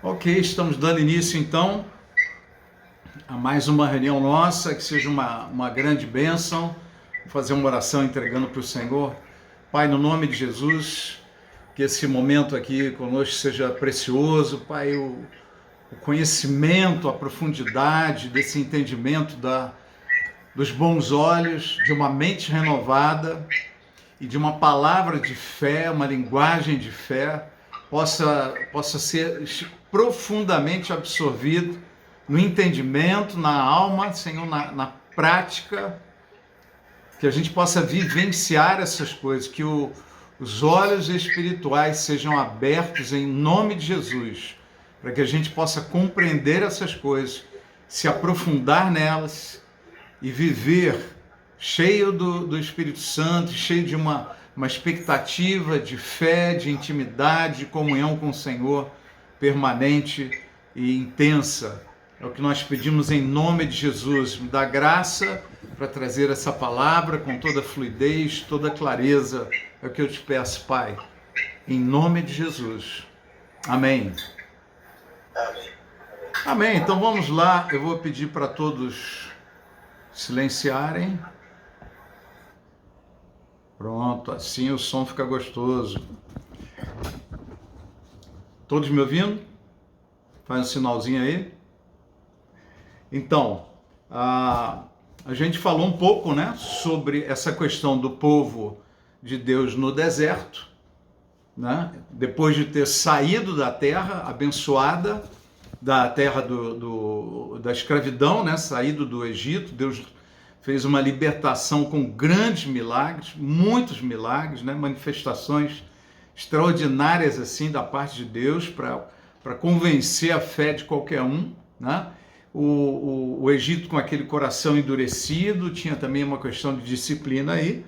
Ok, estamos dando início então a mais uma reunião nossa, que seja uma grande bênção. Vou fazer uma oração entregando para o Senhor. Pai, no nome de Jesus, que esse momento aqui conosco seja precioso. Pai, o conhecimento, a profundidade desse entendimento dos bons olhos, de uma mente renovada e de uma palavra de fé, uma linguagem de fé, possa ser profundamente absorvido no entendimento, na alma, Senhor, na prática, que a gente possa vivenciar essas coisas, que os olhos espirituais sejam abertos em nome de Jesus, para que a gente possa compreender essas coisas, se aprofundar nelas e viver cheio do Espírito Santo, cheio de uma expectativa de fé, de intimidade, de comunhão com o Senhor permanente e intensa. É o que nós pedimos em nome de Jesus. Me dá graça para trazer essa palavra com toda fluidez, toda clareza. É o que eu te peço, Pai. Em nome de Jesus. Amém. Amém. Amém. Então vamos lá. Eu vou pedir para todos silenciarem. Pronto, assim o som fica gostoso. Todos me ouvindo? Faz um sinalzinho aí. Então, a gente falou um pouco, né, sobre essa questão do povo de Deus no deserto, né? Depois de ter saído da terra abençoada, da terra da escravidão, né, saído do Egito, Deus fez uma libertação com grandes milagres, muitos milagres, né, manifestações extraordinárias assim da parte de Deus para convencer a fé de qualquer um, né? O Egito com aquele coração endurecido, tinha também uma questão de disciplina aí,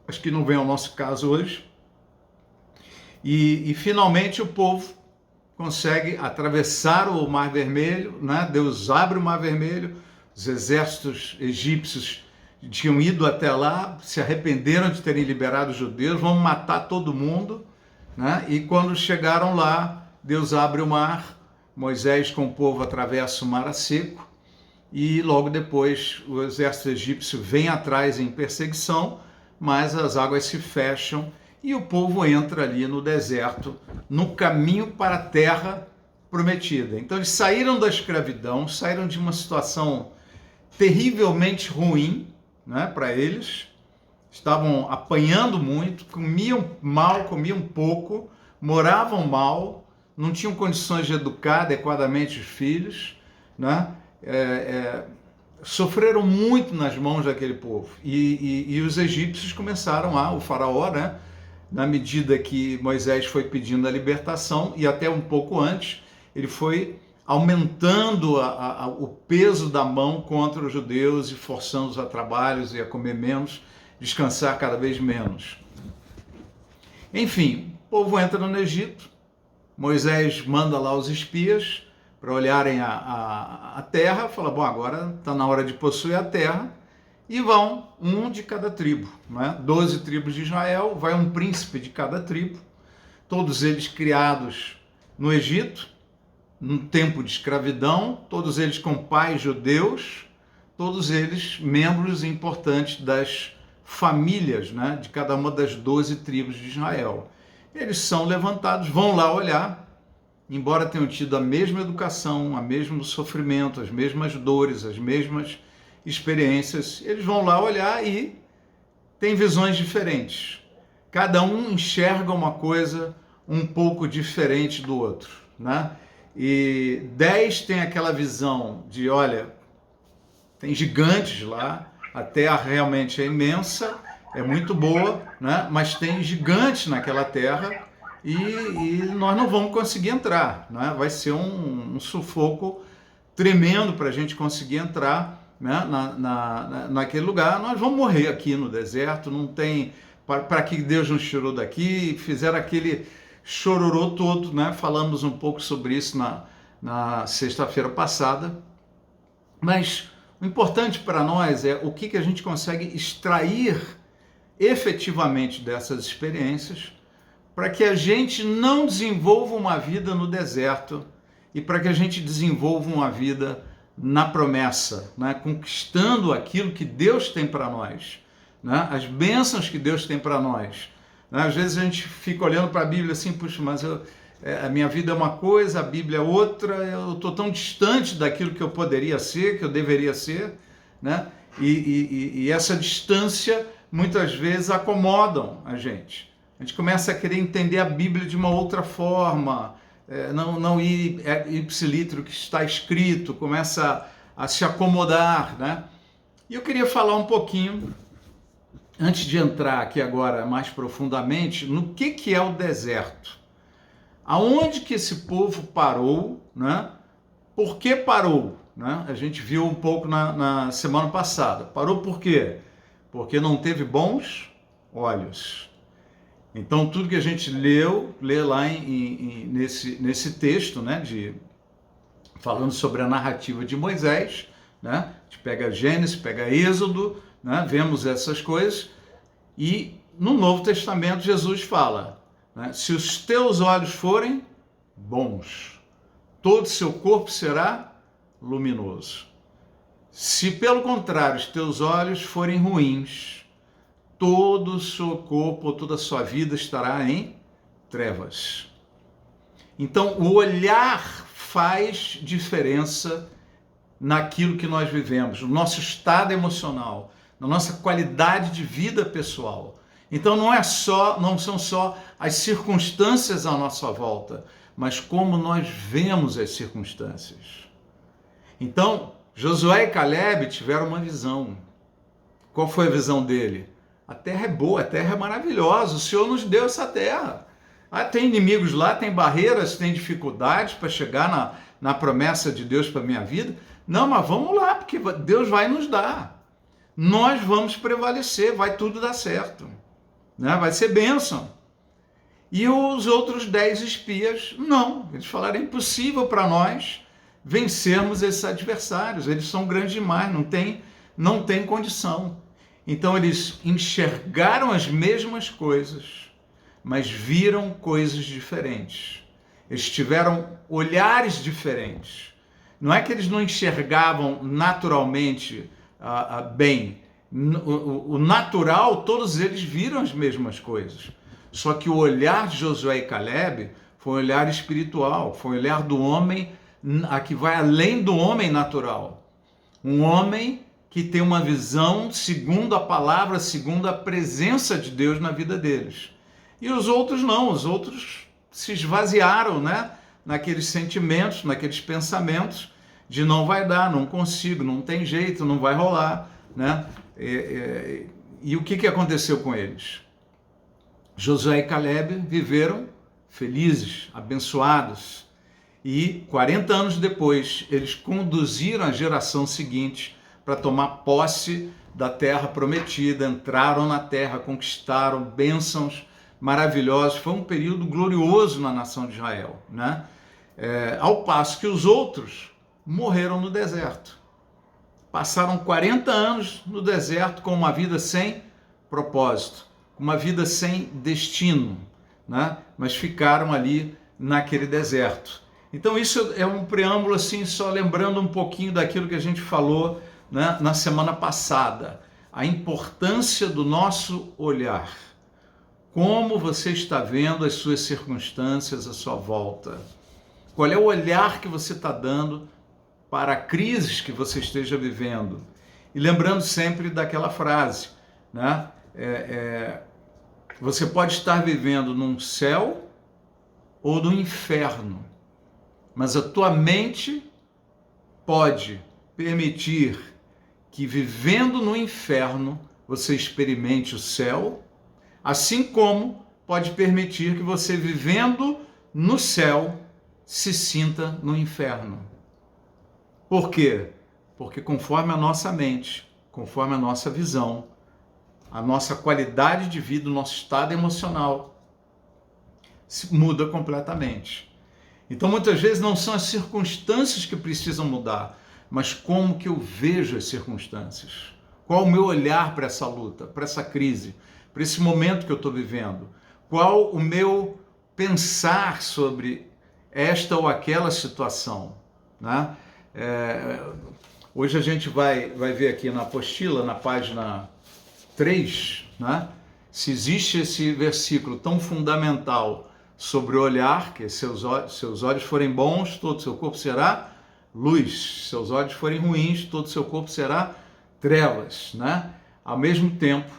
acho que não vem ao nosso caso hoje, e finalmente o povo consegue atravessar o Mar Vermelho, né? Deus abre o Mar Vermelho, os exércitos egípcios tinham ido até lá, se arrependeram de terem liberado os judeus, vão matar todo mundo, né? E quando chegaram lá, Deus abre o mar, Moisés com o povo atravessa o mar a seco, e logo depois o exército egípcio vem atrás em perseguição, mas as águas se fecham e o povo entra ali no deserto, no caminho para a terra prometida. Então eles saíram da escravidão, saíram de uma situação terrivelmente ruim, né, para eles, estavam apanhando muito, comiam mal, comiam pouco, moravam mal, não tinham condições de educar adequadamente os filhos, né? Sofreram muito nas mãos daquele povo. E os egípcios começaram o faraó, né? Na medida que Moisés foi pedindo a libertação, e até um pouco antes, ele foi aumentando o peso da mão contra os judeus e forçando-os a trabalhos e a comer menos, descansar cada vez menos. Enfim, o povo entra no Egito, Moisés manda lá os espias para olharem a terra, fala, bom, agora está na hora de possuir a terra, e vão um de cada tribo, né? 12 tribos de Israel, vai um príncipe de cada tribo, todos eles criados no Egito, num tempo de escravidão, todos eles com pais judeus, todos eles membros importantes das famílias, né, de cada uma das 12 tribos de Israel. Eles são levantados, vão lá olhar, embora tenham tido a mesma educação, o mesmo sofrimento, as mesmas dores, as mesmas experiências, eles vão lá olhar e têm visões diferentes. Cada um enxerga uma coisa um pouco diferente do outro, né? E 10 tem aquela visão de, olha, tem gigantes lá, a terra realmente é imensa, é muito boa, né? Mas tem gigantes naquela terra e nós não vamos conseguir entrar, né? Vai ser um sufoco tremendo para a gente conseguir entrar, né? Naquele lugar. Nós vamos morrer aqui no deserto, não tem... Para que Deus nos tirou daqui, fizeram aquele chororô todo, né? Falamos um pouco sobre isso na sexta-feira passada, mas o importante para nós é o que a gente consegue extrair efetivamente dessas experiências para que a gente não desenvolva uma vida no deserto e para que a gente desenvolva uma vida na promessa, né? Conquistando aquilo que Deus tem para nós, né? As bênçãos que Deus tem para nós. Né? Às vezes a gente fica olhando para a Bíblia assim, puxa, mas a minha vida é uma coisa, a Bíblia é outra, eu estou tão distante daquilo que eu poderia ser, que eu deveria ser, né? E essa distância muitas vezes acomodam a gente. A gente começa a querer entender a Bíblia de uma outra forma, não ir ipsilitro que está escrito, começa a se acomodar, né? E eu queria falar um pouquinho, antes de entrar aqui agora mais profundamente, no que é o deserto. Aonde que esse povo parou, né? Por que parou? Né? A gente viu um pouco na semana passada. Parou por quê? Porque não teve bons olhos. Então, tudo que a gente lê lá nesse texto, né, falando sobre a narrativa de Moisés, né? A gente pega Gênesis, pega Êxodo, né? Vemos essas coisas. E no Novo Testamento, Jesus fala, né? Se os teus olhos forem bons, todo o seu corpo será luminoso. Se, pelo contrário, os teus olhos forem ruins, todo o seu corpo, toda a sua vida estará em trevas. Então, o olhar faz diferença naquilo que nós vivemos, no nosso estado emocional, na nossa qualidade de vida pessoal. Então, não são só as circunstâncias à nossa volta, mas como nós vemos as circunstâncias. Então, Josué e Caleb tiveram uma visão. Qual foi a visão dele? A terra é boa, a terra é maravilhosa, o Senhor nos deu essa terra. Tem inimigos lá, tem barreiras, tem dificuldades para chegar na promessa de Deus para a minha vida. Não, mas vamos lá, porque Deus vai nos dar. Nós vamos prevalecer, vai tudo dar certo. Né? Vai ser bênção. E os outros 10 espias, não. Eles falaram, é impossível para nós vencermos esses adversários. Eles são grandes demais, não tem condição. Então eles enxergaram as mesmas coisas, mas viram coisas diferentes. Eles tiveram olhares diferentes. Não é que eles não enxergavam naturalmente bem. O natural, todos eles viram as mesmas coisas. Só que o olhar de Josué e Caleb foi um olhar espiritual, foi um olhar do homem que vai além do homem natural. Um homem que tem uma visão segundo a palavra, segundo a presença de Deus na vida deles. E os outros não, os outros se esvaziaram, né? Naqueles sentimentos, naqueles pensamentos de não vai dar, não consigo, não tem jeito, não vai rolar, né? E o que aconteceu com eles? Josué e Caleb viveram felizes, abençoados, e 40 anos depois eles conduziram a geração seguinte para tomar posse da terra prometida, entraram na terra, conquistaram bênçãos maravilhosos. Foi um período glorioso na nação de Israel, né? Ao passo que os outros morreram no deserto. Passaram 40 anos no deserto com uma vida sem propósito, uma vida sem destino, né? Mas ficaram ali naquele deserto. Então isso é um preâmbulo assim, só lembrando um pouquinho daquilo que a gente falou, né, na semana passada. A importância do nosso olhar. Como você está vendo as suas circunstâncias à sua volta? Qual é o olhar que você está dando para a crise que você esteja vivendo? E lembrando sempre daquela frase, né? Você pode estar vivendo num céu ou no inferno, mas a tua mente pode permitir que vivendo no inferno você experimente o céu, assim como pode permitir que você vivendo no céu se sinta no inferno. Por quê? Porque conforme a nossa mente, conforme a nossa visão, a nossa qualidade de vida, o nosso estado emocional muda completamente. Então muitas vezes não são as circunstâncias que precisam mudar, mas como que eu vejo as circunstâncias. Qual o meu olhar para essa luta, para essa crise, para esse momento que eu estou vivendo? qual o meu pensar sobre esta ou aquela situação, né? Hoje a gente vai ver aqui na apostila, na página 3, né? Se existe esse versículo tão fundamental sobre o olhar, que seus olhos forem bons, todo o seu corpo será luz, seus olhos forem ruins, todo o seu corpo será trevas, né? Ao mesmo tempo,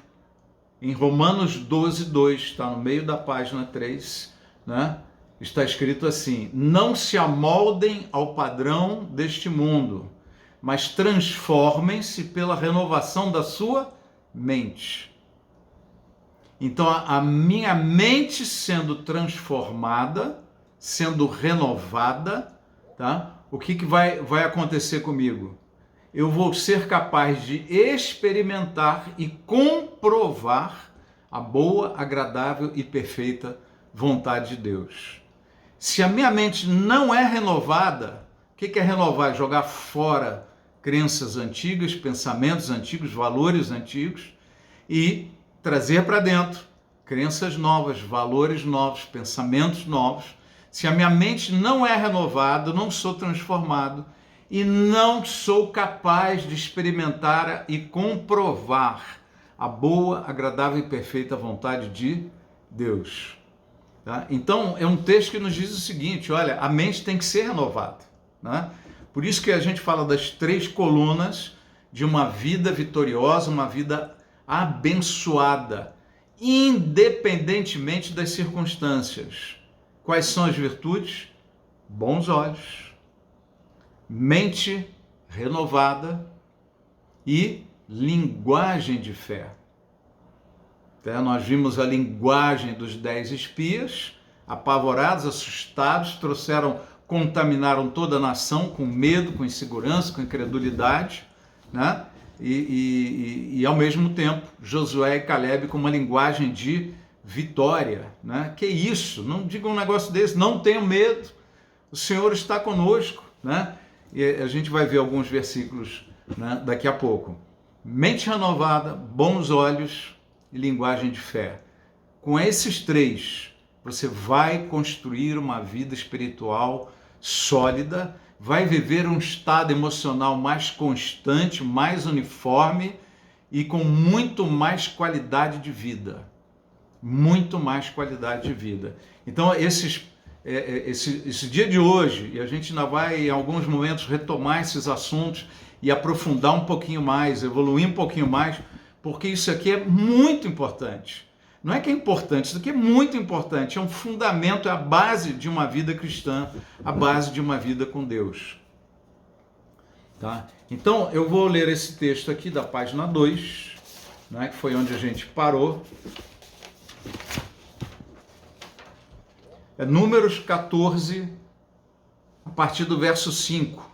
em Romanos 12:2, está no meio da página 3, né? Está escrito assim: não se amoldem ao padrão deste mundo, mas transformem-se pela renovação da sua mente. Então, a minha mente sendo transformada, sendo renovada, tá? O que vai acontecer comigo? Eu vou ser capaz de experimentar e comprovar a boa, agradável e perfeita vontade de Deus. Se a minha mente não é renovada, o que é renovar? Jogar fora crenças antigas, pensamentos antigos, valores antigos e trazer para dentro crenças novas, valores novos, pensamentos novos. Se a minha mente não é renovada, não sou transformado e não sou capaz de experimentar e comprovar a boa, agradável e perfeita vontade de Deus. Tá? Então, é um texto que nos diz o seguinte: olha, a mente tem que ser renovada, né? Por isso que a gente fala das 3 colunas de uma vida vitoriosa, uma vida abençoada, independentemente das circunstâncias. Quais são as virtudes? Bons olhos, mente renovada e linguagem de fé. Nós vimos a linguagem dos 10 espias, apavorados, assustados, contaminaram toda a nação com medo, com insegurança, com incredulidade, né? E ao mesmo tempo, Josué e Caleb com uma linguagem de vitória, né? Que isso? Não diga um negócio desse, não tenham medo, o Senhor está conosco, né? E a gente vai ver alguns versículos, né, daqui a pouco. Mente renovada, bons olhos e linguagem de fé. Com esses 3, você vai construir uma vida espiritual sólida, vai viver um estado emocional mais constante, mais uniforme e com muito mais qualidade de vida. Muito mais qualidade de vida. Então, esse dia de hoje, e a gente ainda vai em alguns momentos retomar esses assuntos e aprofundar um pouquinho mais, evoluir um pouquinho mais, porque isso aqui é muito importante. Não é que é importante, isso aqui é muito importante, é um fundamento, é a base de uma vida cristã, a base de uma vida com Deus. Tá? Então, eu vou ler esse texto aqui da página 2, né, que foi onde a gente parou. É Números 14, a partir do verso 5.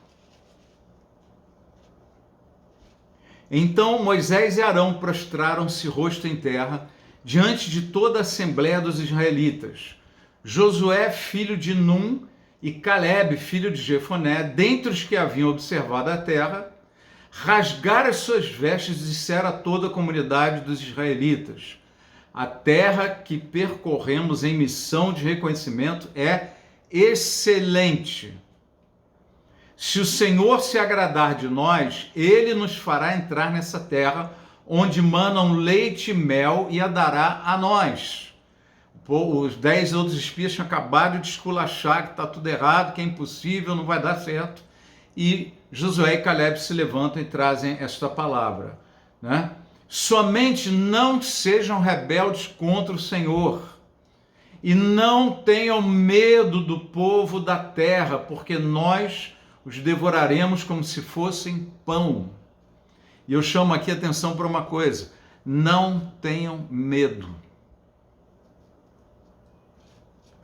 Então Moisés e Arão prostraram-se rosto em terra diante de toda a assembleia dos israelitas. Josué, filho de Num, e Caleb, filho de Jefoné, dentre os que haviam observado a terra, rasgaram as suas vestes e disseram a toda a comunidade dos israelitas: a terra que percorremos em missão de reconhecimento é excelente. Se o Senhor se agradar de nós, Ele nos fará entrar nessa terra onde manam leite e mel e a dará a nós. Os 10 outros espias tinham acabado de esculachar que está tudo errado, que é impossível, não vai dar certo. E Josué e Caleb se levantam e trazem esta palavra, né? Somente não sejam rebeldes contra o Senhor e não tenham medo do povo da terra, porque nós os devoraremos como se fossem pão. E eu chamo aqui a atenção para uma coisa: não tenham medo.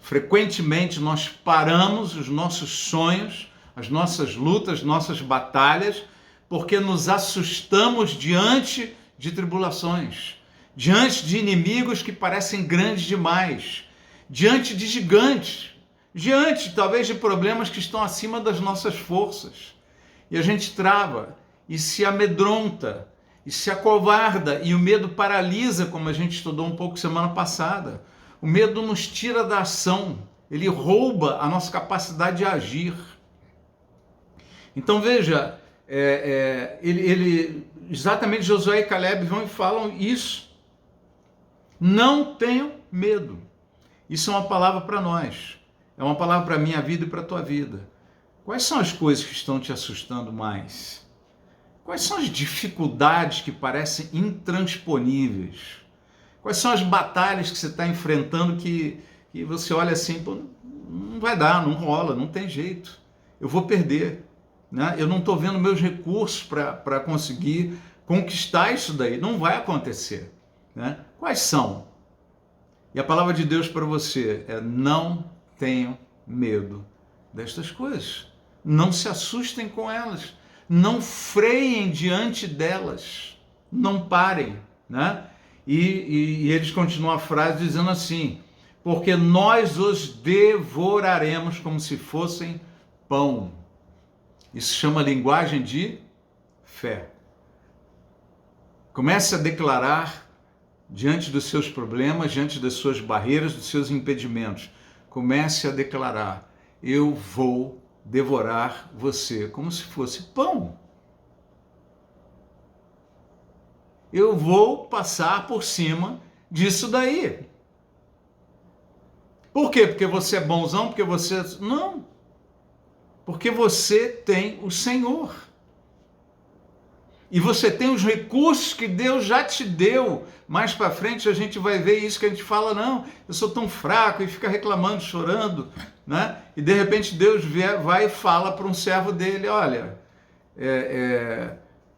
Frequentemente nós paramos os nossos sonhos, as nossas lutas, nossas batalhas, porque nos assustamos diante de tribulações, diante de inimigos que parecem grandes demais, diante de gigantes, diante talvez de problemas que estão acima das nossas forças. E a gente trava e se amedronta e se acovarda, e o medo paralisa, como a gente estudou um pouco semana passada. O medo nos tira da ação, ele rouba a nossa capacidade de agir. Então veja, exatamente Josué e Caleb vão e falam isso. Não tenham medo. Isso é uma palavra para nós. É uma palavra para a minha vida e para a tua vida. Quais são as coisas que estão te assustando mais? Quais são as dificuldades que parecem intransponíveis? Quais são as batalhas que você está enfrentando que você olha assim, pô, não vai dar, não rola, não tem jeito. Eu vou perder. Né? Eu não estou vendo meus recursos para conseguir conquistar isso daí. Não vai acontecer. Né? Quais são? E a palavra de Deus para você é: não tenham medo destas coisas. Não se assustem com elas. Não freiem diante delas. Não parem. Né? E eles continuam a frase dizendo assim: porque nós os devoraremos como se fossem pão. Isso chama linguagem de fé. Comece a declarar diante dos seus problemas, diante das suas barreiras, dos seus impedimentos. Comece a declarar: eu vou devorar você como se fosse pão. Eu vou passar por cima disso daí. Por quê? Porque você é bonzão? Porque você... Não. Porque você tem o Senhor. E você tem os recursos que Deus já te deu. Mais para frente a gente vai ver isso que a gente fala: não, eu sou tão fraco, e fica reclamando, chorando, né? E de repente Deus vai e fala para um servo dele: olha,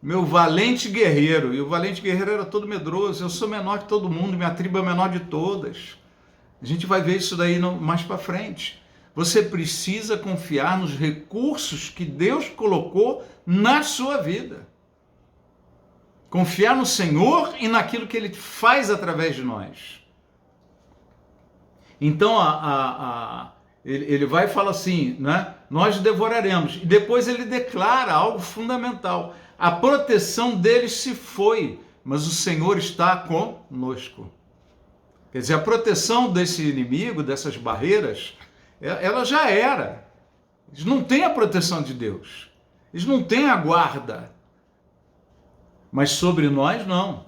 meu valente guerreiro. E o valente guerreiro era todo medroso: eu sou menor que todo mundo, minha tribo é a menor de todas. A gente vai ver isso daí mais para frente. Você precisa confiar nos recursos que Deus colocou na sua vida. Confiar no Senhor e naquilo que Ele faz através de nós. Então, ele vai e fala assim, né? Nós devoraremos. E depois ele declara algo fundamental: a proteção deles se foi, mas o Senhor está conosco. Quer dizer, a proteção desse inimigo, dessas barreiras, ela já era. Eles não têm a proteção de Deus. Eles não têm a guarda. Mas sobre nós, não.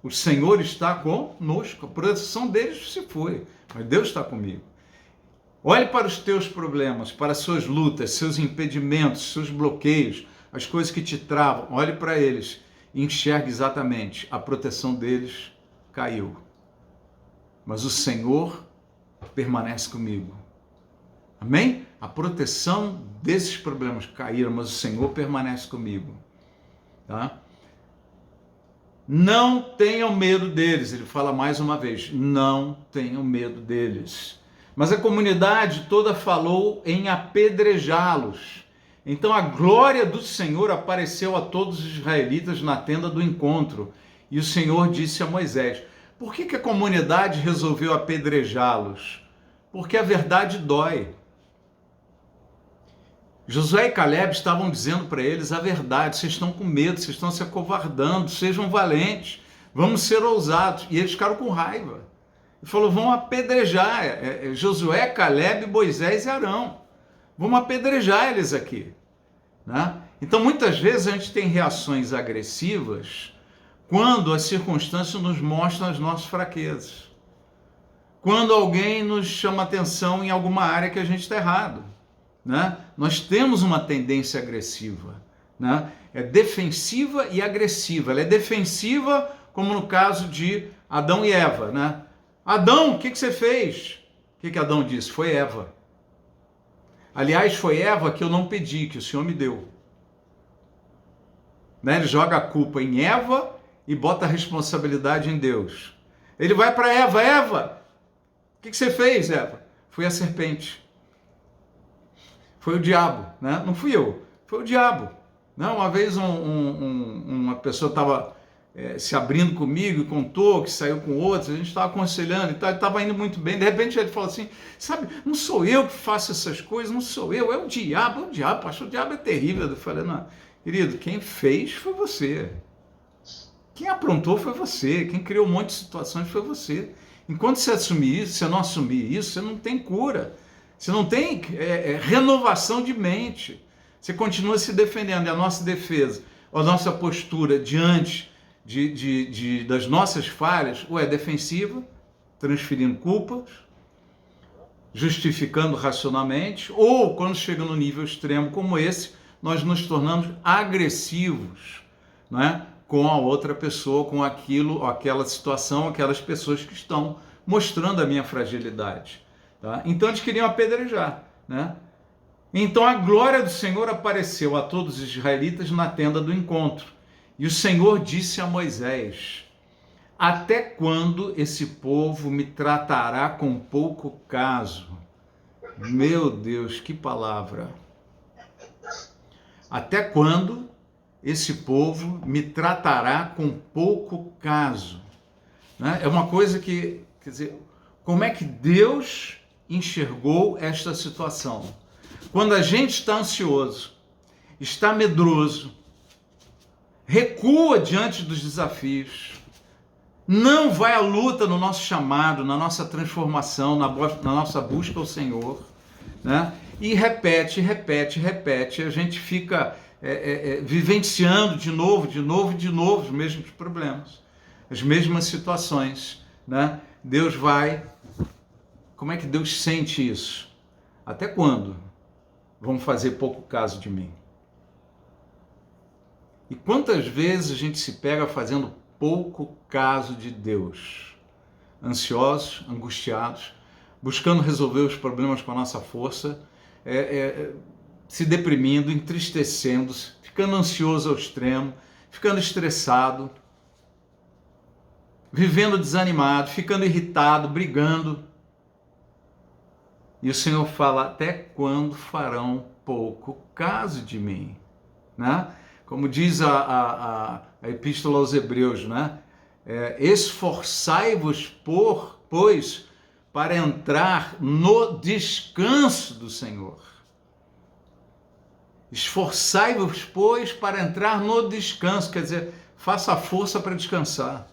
O Senhor está conosco. A proteção deles se foi, mas Deus está comigo. Olhe para os teus problemas, para as suas lutas, seus impedimentos, seus bloqueios, as coisas que te travam. Olhe para eles e enxergue exatamente: a proteção deles caiu. Mas o Senhor permanece comigo. Amém? A proteção desses problemas caíram, mas o Senhor permanece comigo. Tá? Não tenham medo deles. Ele fala mais uma vez: não tenham medo deles. Mas a comunidade toda falou em apedrejá-los. Então a glória do Senhor apareceu a todos os israelitas na tenda do encontro. E o Senhor disse a Moisés: por que a comunidade resolveu apedrejá-los? Porque a verdade dói. Josué e Caleb estavam dizendo para eles a verdade: vocês estão com medo, vocês estão se acovardando, sejam valentes, vamos ser ousados. E eles ficaram com raiva. Ele falou: vão apedrejar Josué, Caleb, Moisés e Arão. Vamos apedrejar eles aqui. Né? Então muitas vezes a gente tem reações agressivas quando as circunstâncias nos mostram as nossas fraquezas. Quando alguém nos chama atenção em alguma área que a gente está errado. Né? Nós temos uma tendência agressiva, né? É defensiva e agressiva. Ela é defensiva, como no caso de Adão e Eva, né? Adão, o que você fez? O que Adão disse? Foi Eva. Aliás, foi Eva que eu não pedi, que o Senhor me deu. Né? Ele joga a culpa em Eva e bota a responsabilidade em Deus. Ele vai para Eva: Eva, o que você fez, Eva? Foi a serpente. Foi o diabo, né? Não fui eu, foi o diabo. Não, uma vez uma pessoa estava se abrindo comigo e contou que saiu com outros, a gente estava aconselhando e tal, ele estava indo muito bem, de repente ele falou assim: sabe, não sou eu que faço essas coisas, não sou eu, é o diabo, pastor, o diabo é terrível. Eu falei: não, querido, quem fez foi você. Quem aprontou foi você, quem criou um monte de situações foi você. Enquanto você assumir isso, você não assumir isso, você não tem cura. Você não tem renovação de mente. Você continua se defendendo. E a nossa defesa, a nossa postura diante das nossas falhas, ou é defensiva, transferindo culpas, justificando racionalmente, ou quando chega no nível extremo como esse, nós nos tornamos agressivos, né, com a outra pessoa, com aquilo, aquela situação, aquelas pessoas que estão mostrando a minha fragilidade. Tá? Então eles queriam apedrejar, né? Então a glória do Senhor apareceu a todos os israelitas na tenda do encontro. E o Senhor disse a Moisés: até quando esse povo me tratará com pouco caso? Meu Deus, que palavra! Até quando esse povo me tratará com pouco caso? Né? É uma coisa que, quer dizer, como é que Deus enxergou esta situação? Quando a gente está ansioso, está medroso, recua diante dos desafios, não vai à luta no nosso chamado, na nossa transformação, na nossa busca ao Senhor, né? E repete, a gente fica vivenciando de novo os mesmos problemas, as mesmas situações, né? Deus vai... Como é que Deus sente isso? Até quando vão fazer pouco caso de mim? E quantas vezes a gente se pega fazendo pouco caso de Deus? Ansiosos, angustiados, buscando resolver os problemas com a nossa força, se deprimindo, entristecendo-se, ficando ansioso ao extremo, ficando estressado, vivendo desanimado, ficando irritado, brigando. E o Senhor fala: até quando farão pouco caso de mim? Né? Como diz a Epístola aos Hebreus, né? Esforçai-vos, pois, para entrar no descanso do Senhor. Esforçai-vos, pois, para entrar no descanso, quer dizer, faça a força para descansar.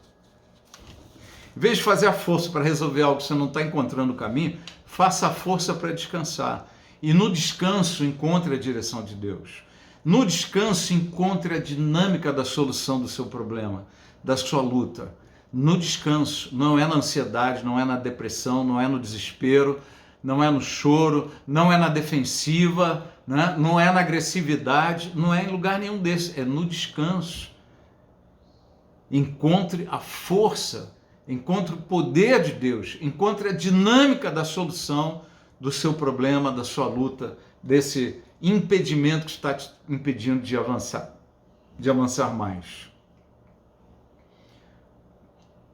Em vez de fazer a força para resolver algo que você não está encontrando o caminho, faça a força para descansar. E no descanso encontre a direção de Deus. No descanso encontre a dinâmica da solução do seu problema, da sua luta. No descanso, não é na ansiedade, não é na depressão, não é no desespero, não é no choro, não é na defensiva, né? Não é na agressividade, não é em lugar nenhum desses, é no descanso. Encontre a força, encontre o poder de Deus, encontre a dinâmica da solução do seu problema, da sua luta, desse impedimento que está te impedindo de avançar mais.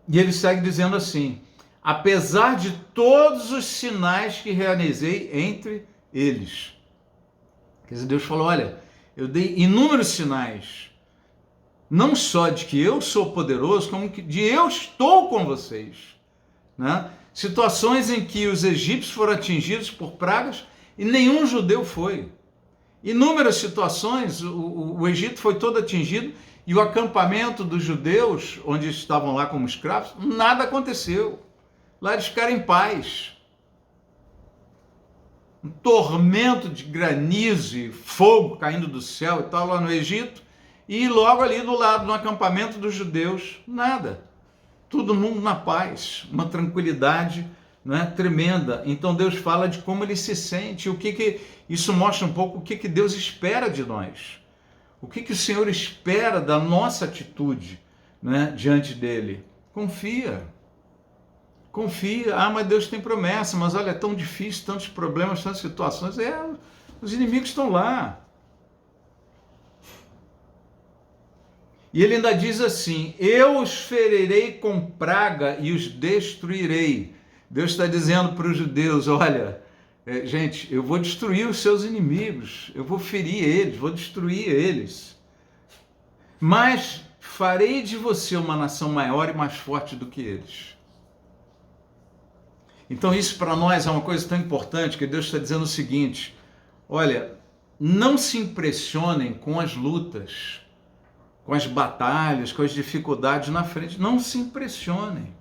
E ele segue dizendo assim: apesar de todos os sinais que realizei entre eles. Quer dizer, Deus falou: olha, eu dei inúmeros sinais, não só de que eu sou poderoso, como de eu estou com vocês. Né? Situações em que os egípcios foram atingidos por pragas e nenhum judeu foi. Inúmeras situações, o Egito foi todo atingido e o acampamento dos judeus, onde estavam lá como escravos, nada aconteceu. Lá eles ficaram em paz. Um tormento de granizo e fogo caindo do céu e tal lá no Egito, e logo ali do lado do acampamento dos judeus, nada. Todo mundo na paz, uma tranquilidade, né, tremenda. Então Deus fala de como ele se sente, isso mostra um pouco o que Deus espera de nós. O que o Senhor espera da nossa atitude, né, diante dele? Confia. Ah, mas Deus tem promessa, mas olha, é tão difícil, tantos problemas, tantas situações. Os inimigos estão lá. E ele ainda diz assim: eu os ferirei com praga e os destruirei. Deus está dizendo para os judeus: olha, gente, eu vou destruir os seus inimigos, eu vou ferir eles, vou destruir eles. Mas farei de você uma nação maior e mais forte do que eles. Então isso para nós é uma coisa tão importante, que Deus está dizendo o seguinte: olha, não se impressionem com as lutas, com as batalhas, com as dificuldades na frente. Não se impressionem.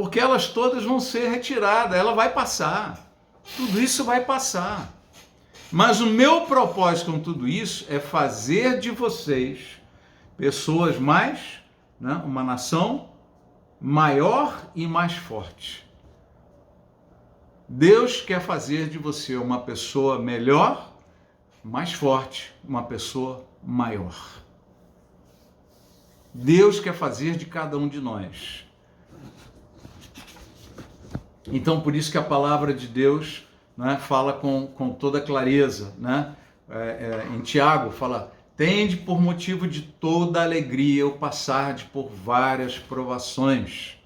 porque elas todas vão ser retiradas, ela vai passar, tudo isso vai passar. Mas o meu propósito com tudo isso é fazer de vocês pessoas mais, né, uma nação maior e mais forte. Deus quer fazer de você uma pessoa melhor, mais forte, uma pessoa maior. Deus quer fazer de cada um de nós. Então, por isso que a palavra de Deus, né, fala com toda clareza, né? Em Tiago fala: tende por motivo de toda alegria o passarde por várias provações,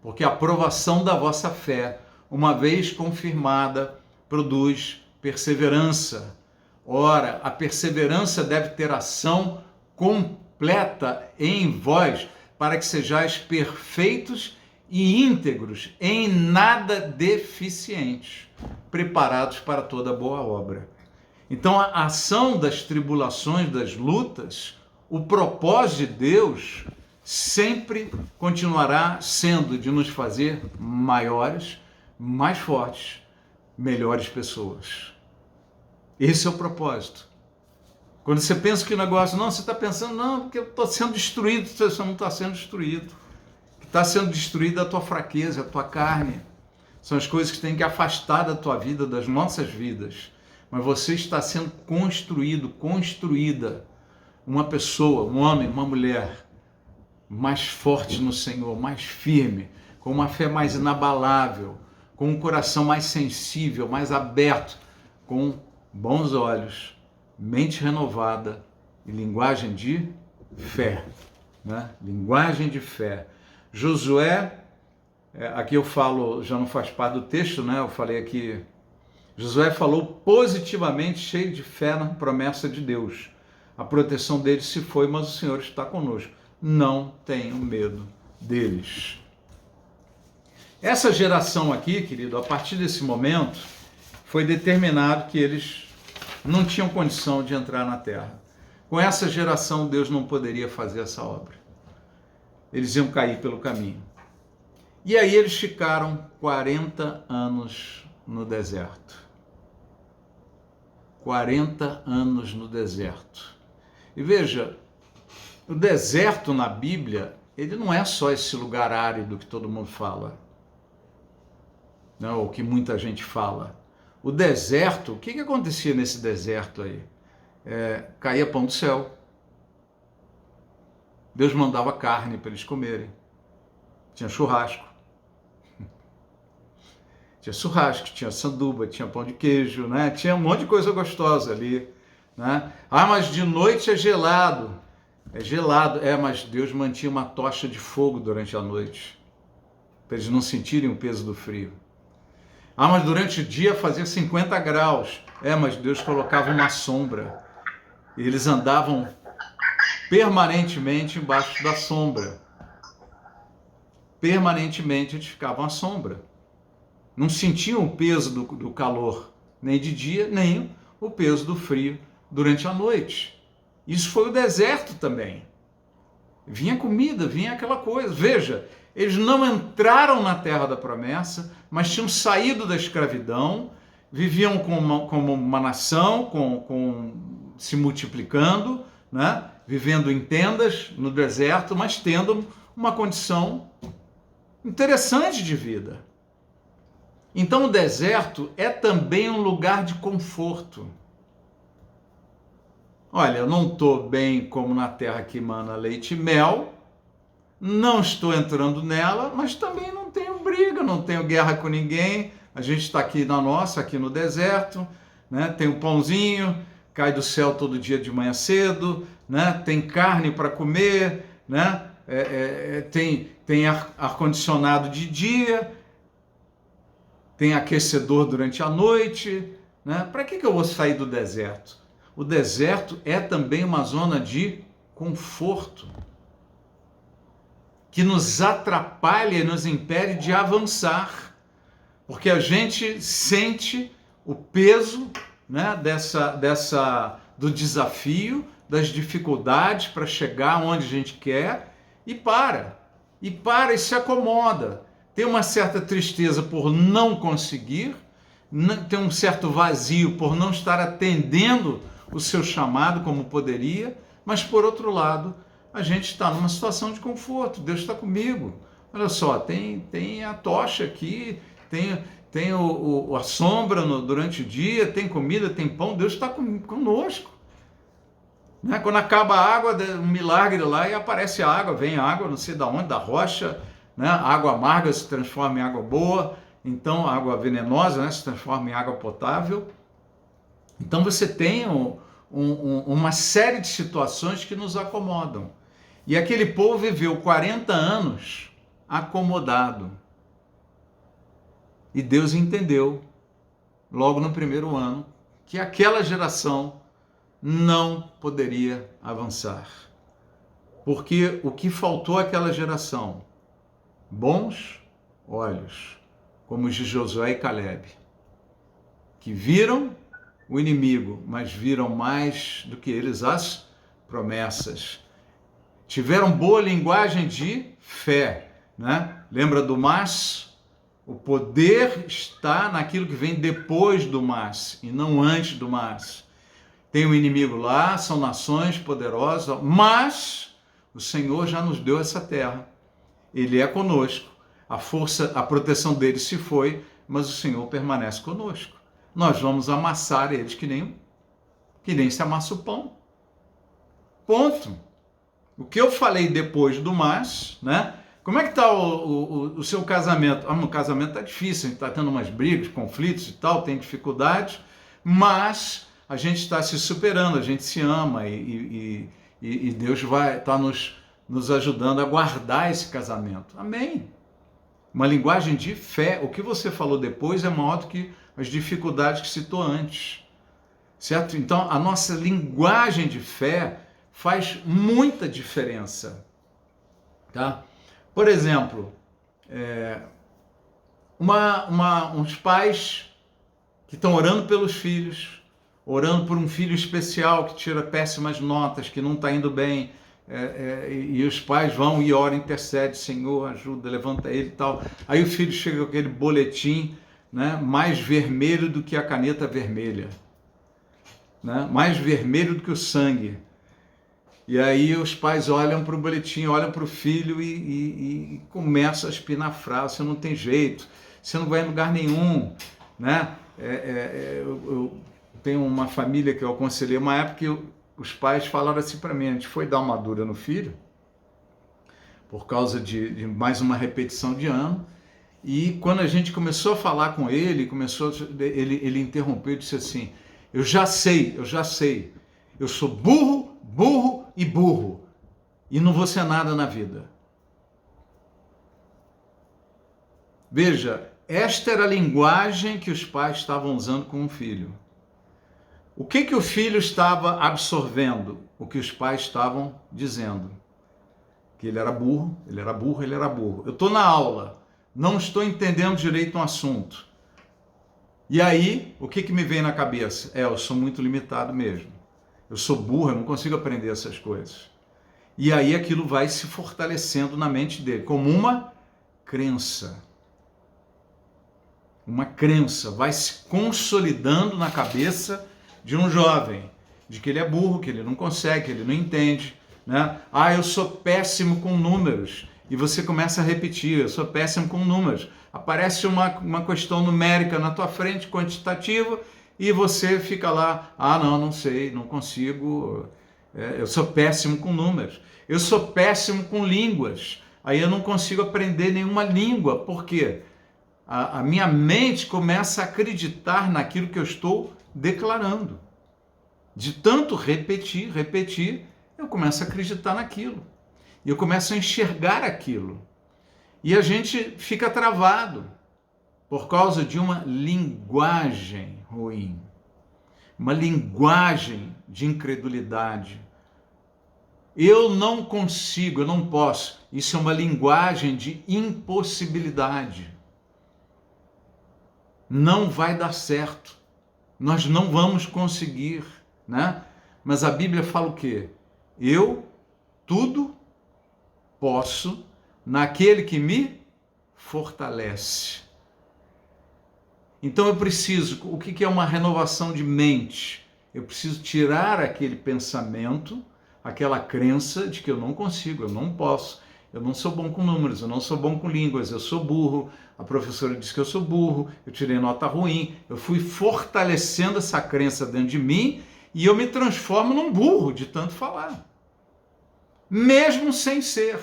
porque a provação da vossa fé, uma vez confirmada, produz perseverança. Ora, a perseverança deve ter ação completa em vós, para que sejais perfeitos e íntegros, em nada deficientes, preparados para toda boa obra. Então, a ação das tribulações, das lutas, o propósito de Deus sempre continuará sendo de nos fazer maiores, mais fortes, melhores pessoas. Esse é o propósito. Quando você pensa que o negócio, não, você está pensando, não, porque eu estou sendo destruído, você não está sendo destruído. O que está sendo destruído é a tua fraqueza, a tua carne. São as coisas que têm que afastar da tua vida, das nossas vidas. Mas você está sendo construído, construída, uma pessoa, um homem, uma mulher, mais forte no Senhor, mais firme, com uma fé mais inabalável, com um coração mais sensível, mais aberto, com bons olhos, mente renovada e linguagem de fé, né? Linguagem de fé. Josué, aqui eu falo, já não faz parte do texto, né? Eu falei aqui, Josué falou positivamente, cheio de fé na promessa de Deus. A proteção deles se foi, mas o Senhor está conosco. Não tenham medo deles. Essa geração aqui, querido, a partir desse momento, foi determinado que eles não tinham condição de entrar na terra. Com essa geração, Deus não poderia fazer essa obra. Eles iam cair pelo caminho. E aí eles ficaram 40 anos no deserto. 40 anos no deserto. E veja, o deserto na Bíblia, ele não é só esse lugar árido que todo mundo fala, não, ou que muita gente fala. O deserto, o que acontecia nesse deserto aí? Caía pão do céu. Deus mandava carne para eles comerem. Tinha churrasco. Tinha churrasco, tinha sanduba, tinha pão de queijo, né? Tinha um monte de coisa gostosa ali, né? Ah, mas de noite é gelado. É gelado. Mas Deus mantinha uma tocha de fogo durante a noite, para eles não sentirem o peso do frio. Ah, mas durante o dia fazia 50 graus. Mas Deus colocava uma sombra. E eles andavam permanentemente embaixo da sombra. Permanentemente eles ficavam à sombra. Não sentiam o peso do calor, nem de dia, nem o peso do frio durante a noite. Isso foi o deserto também. Vinha comida, vinha aquela coisa. Veja, eles não entraram na terra da promessa, mas tinham saído da escravidão, viviam como uma nação, se multiplicando, né? Vivendo em tendas no deserto, mas tendo uma condição interessante de vida. Então o deserto é também um lugar de conforto. Olha, eu não estou bem como na terra que mana leite e mel, não estou entrando nela, mas também não tenho briga, não tenho guerra com ninguém, a gente está aqui na nossa, aqui no deserto, né? Tem um pãozinho, cai do céu todo dia de manhã cedo, né? Tem carne para comer, né? Tem ar-condicionado de dia, tem aquecedor durante a noite, né? Para que eu vou sair do deserto? O deserto é também uma zona de conforto, que nos atrapalha e nos impede de avançar, porque a gente sente o peso, né, do desafio, das dificuldades para chegar onde a gente quer e se acomoda. tem uma certa tristeza por não conseguir, tem um certo vazio por não estar atendendo o seu chamado como poderia, mas por outro lado, a gente está numa situação de conforto. Deus está comigo. Olha só, tem a tocha aqui, tem a sombra durante o dia, tem comida, tem pão. Deus está conosco. Né? Quando acaba a água, um milagre lá e aparece a água, vem a água, não sei de onde, da rocha, né? A água amarga se transforma em água boa, então a água venenosa, né, se transforma em água potável. Então você tem uma série de situações que nos acomodam. E aquele povo viveu 40 anos acomodado. E Deus entendeu, logo no primeiro ano, que aquela geração não poderia avançar. Porque o que faltou àquela geração? Bons olhos, como os de Josué e Calebe, que viram o inimigo, mas viram mais do que eles as promessas. Tiveram boa linguagem de fé, né? Lembra do mas? O poder está naquilo que vem depois do mas e não antes do mas. Tem o inimigo lá, são nações poderosas, mas o Senhor já nos deu essa terra. Ele é conosco. A força, a proteção dele se foi, mas o Senhor permanece conosco. Nós vamos amassar eles que nem se amassa o pão. Ponto. O que eu falei depois do mas, né? Como é que está o seu casamento? O casamento está difícil, a gente está tendo umas brigas, conflitos e tal, tem dificuldades, mas a gente está se superando, a gente se ama e Deus vai estar nos ajudando a guardar esse casamento. Amém? Uma linguagem de fé. O que você falou depois é maior do que as dificuldades que citou antes. Certo? Então, a nossa linguagem de fé faz muita diferença. Tá? Por exemplo, uns pais que estão orando pelos filhos, orando por um filho especial que tira péssimas notas, que não está indo bem, e os pais vão e oram, intercedem, Senhor, ajuda, levanta ele e tal. Aí o filho chega com aquele boletim, né, mais vermelho do que a caneta vermelha, né, mais vermelho do que o sangue. E aí os pais olham para o boletim, olham para o filho e começam a espinafrar, você não tem jeito, você não vai em lugar nenhum, né? Eu tenho uma família que eu aconselhei, uma época que os pais falaram assim para mim, a gente foi dar uma dura no filho, por causa de mais uma repetição de ano, e quando a gente começou a falar com ele, ele interrompeu e disse assim, eu já sei, eu sou burro e burro, e não vou ser nada na vida. Veja, esta era a linguagem que os pais estavam usando com o filho. O que o filho estava absorvendo? O que os pais estavam dizendo. Que ele era burro. Eu estou na aula, não estou entendendo direito um assunto. E aí, o que me vem na cabeça? Eu sou muito limitado mesmo. Eu sou burro, eu não consigo aprender essas coisas. E aí aquilo vai se fortalecendo na mente dele, como uma crença. Uma crença vai se consolidando na cabeça de um jovem, de que ele é burro, que ele não consegue, que ele não entende, né? Eu sou péssimo com números. E você começa a repetir, eu sou péssimo com números. Aparece uma questão numérica na tua frente, quantitativa, e você fica lá, não sei, não consigo, eu sou péssimo com números. Eu sou péssimo com línguas, aí eu não consigo aprender nenhuma língua. Por quê? A minha mente começa a acreditar naquilo que eu estou declarando. De tanto repetir, eu começo a acreditar naquilo. E eu começo a enxergar aquilo. E a gente fica travado por causa de uma linguagem ruim. Uma linguagem de incredulidade. Eu não consigo, eu não posso. Isso é uma linguagem de impossibilidade. Não vai dar certo. Nós não vamos conseguir, né? Mas a Bíblia fala o quê? Eu tudo posso naquele que me fortalece. Então eu preciso, o que é uma renovação de mente? Eu preciso tirar aquele pensamento, aquela crença de que eu não consigo, eu não posso, eu não sou bom com números, eu não sou bom com línguas, eu sou burro, a professora disse que eu sou burro, eu tirei nota ruim, eu fui fortalecendo essa crença dentro de mim e eu me transformo num burro de tanto falar, mesmo sem ser.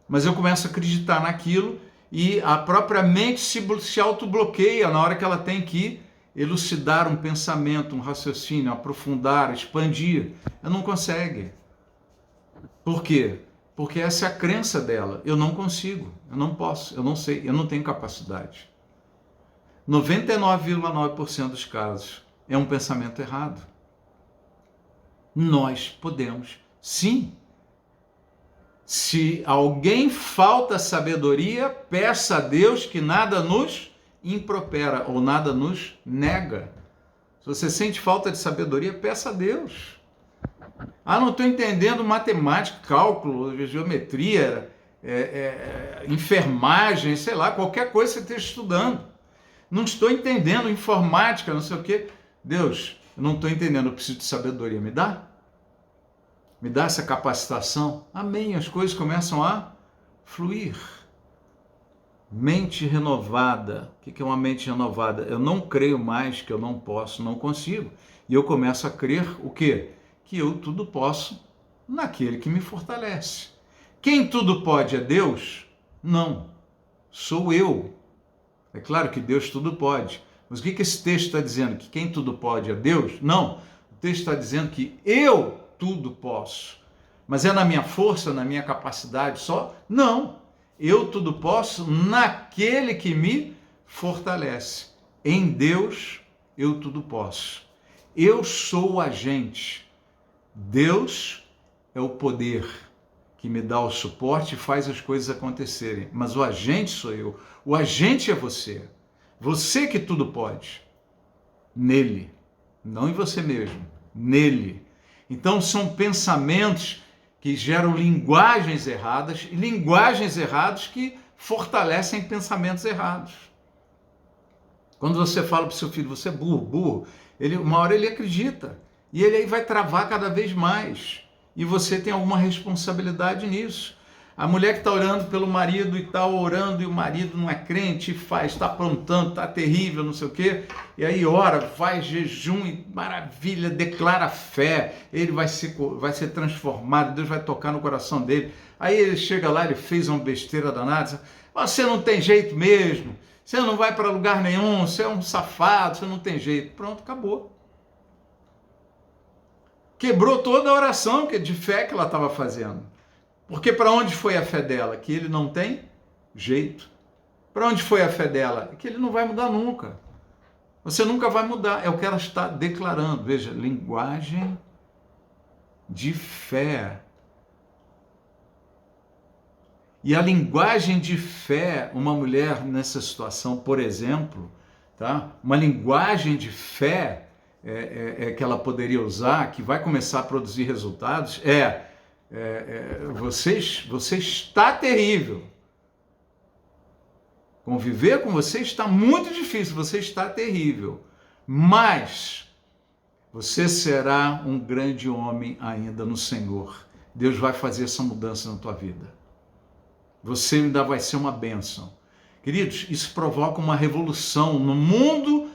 Mas eu começo a acreditar naquilo e a própria mente se autobloqueia na hora que ela tem que elucidar um pensamento, um raciocínio, aprofundar, expandir. Ela não consegue. Por quê? Porque essa é a crença dela. Eu não consigo, eu não posso, eu não sei, eu não tenho capacidade. 99,9% dos casos é um pensamento errado. Nós podemos, sim. Se alguém falta sabedoria, peça a Deus que nada nos impropera ou nada nos nega. Se você sente falta de sabedoria, peça a Deus. Ah, não estou entendendo matemática, cálculo, geometria, enfermagem, sei lá, qualquer coisa que você esteja estudando. Não estou entendendo informática, não sei o quê. Deus, eu não estou entendendo, eu preciso de sabedoria, me dá? Me dá essa capacitação? Amém, as coisas começam a fluir. Mente renovada. O que é uma mente renovada? Eu não creio mais que eu não posso, não consigo. E eu começo a crer o quê? Que eu tudo posso naquele que me fortalece. Quem tudo pode é Deus? Não, sou eu. É claro que Deus tudo pode. Mas o que esse texto está dizendo? Que quem tudo pode é Deus? Não, o texto está dizendo que eu tudo posso. Mas é na minha força, na minha capacidade só? Não. Eu tudo posso naquele que me fortalece. Em Deus eu tudo posso. Eu sou o agente. Deus é o poder que me dá o suporte e faz as coisas acontecerem. Mas o agente sou eu. O agente é você. Você que tudo pode. Nele. Não em você mesmo. Nele. Então são pensamentos que geram linguagens erradas e linguagens erradas que fortalecem pensamentos errados. Quando você fala para o seu filho, você é burro, uma hora ele acredita. E ele aí vai travar cada vez mais. E você tem alguma responsabilidade nisso. A mulher que está orando pelo marido e está orando e o marido não é crente, está aprontando, está terrível, não sei o quê. E aí ora, faz jejum e maravilha, declara fé. Ele vai ser transformado, Deus vai tocar no coração dele. Aí ele chega lá, ele fez uma besteira danada. Você não tem jeito mesmo, você não vai para lugar nenhum, você é um safado, você não tem jeito. Pronto, acabou. Quebrou toda a oração de fé que ela estava fazendo. Porque para onde foi a fé dela? Que ele não tem jeito. Para onde foi a fé dela? Que ele não vai mudar nunca. Você nunca vai mudar. É o que ela está declarando. Veja, linguagem de fé. E a linguagem de fé, uma mulher nessa situação, por exemplo, tá? Uma linguagem de fé que ela poderia usar, que vai começar a produzir resultados, você está terrível. Conviver com você está muito difícil, você está terrível. Mas você será um grande homem ainda no Senhor. Deus vai fazer essa mudança na tua vida. Você ainda vai ser uma bênção. Queridos, isso provoca uma revolução no mundo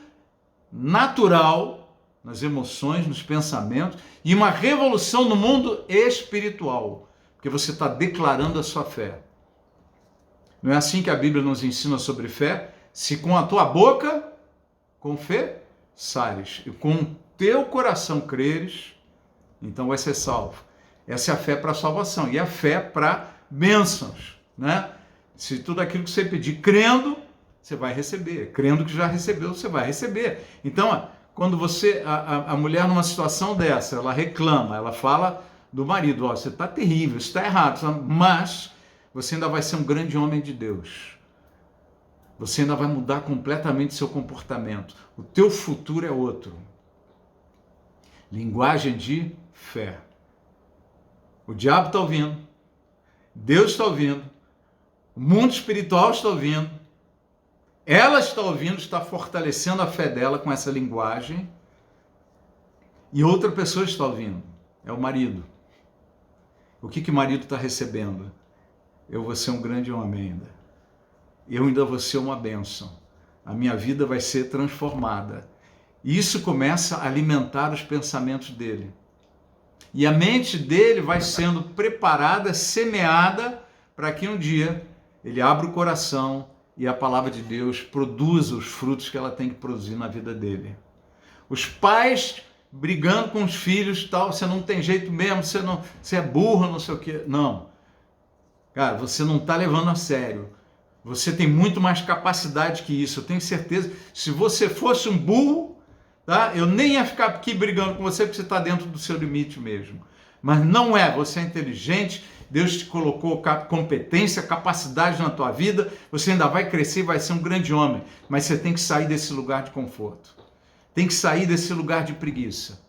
natural, nas emoções, nos pensamentos, e uma revolução no mundo espiritual, porque você está declarando a sua fé. Não é assim que a Bíblia nos ensina sobre fé? Se com a tua boca confessares e com o teu coração creres, então vai ser salvo. Essa é a fé para a salvação e a fé para bênçãos, né? Se tudo aquilo que você pedir crendo, você vai receber. Crendo que já recebeu, você vai receber. Então, quando a mulher numa situação dessa, ela reclama, ela fala do marido, você está terrível, isso está errado, mas você ainda vai ser um grande homem de Deus. Você ainda vai mudar completamente seu comportamento. O teu futuro é outro. Linguagem de fé. O diabo está ouvindo, Deus está ouvindo, O mundo espiritual está ouvindo. Ela está ouvindo, está fortalecendo a fé dela com essa linguagem. E outra pessoa está ouvindo. É o marido. O que o marido está recebendo? Eu vou ser um grande homem ainda. Eu ainda vou ser uma bênção. A minha vida vai ser transformada. E isso começa a alimentar os pensamentos dele. E a mente dele vai sendo preparada, semeada, para que um dia ele abra o coração e a palavra de Deus produza os frutos que ela tem que produzir na vida dele. Os pais brigando com os filhos, tal, você não tem jeito mesmo, você é burro, não sei o quê. Não. Cara, você não está levando a sério. Você tem muito mais capacidade que isso. Eu tenho certeza. Se você fosse um burro, tá? Eu nem ia ficar aqui brigando com você, porque você está dentro do seu limite mesmo. Mas não é. Você é inteligente. Deus te colocou competência, capacidade na tua vida. Você ainda vai crescer e vai ser um grande homem. Mas você tem que sair desse lugar de conforto. Tem que sair desse lugar de preguiça.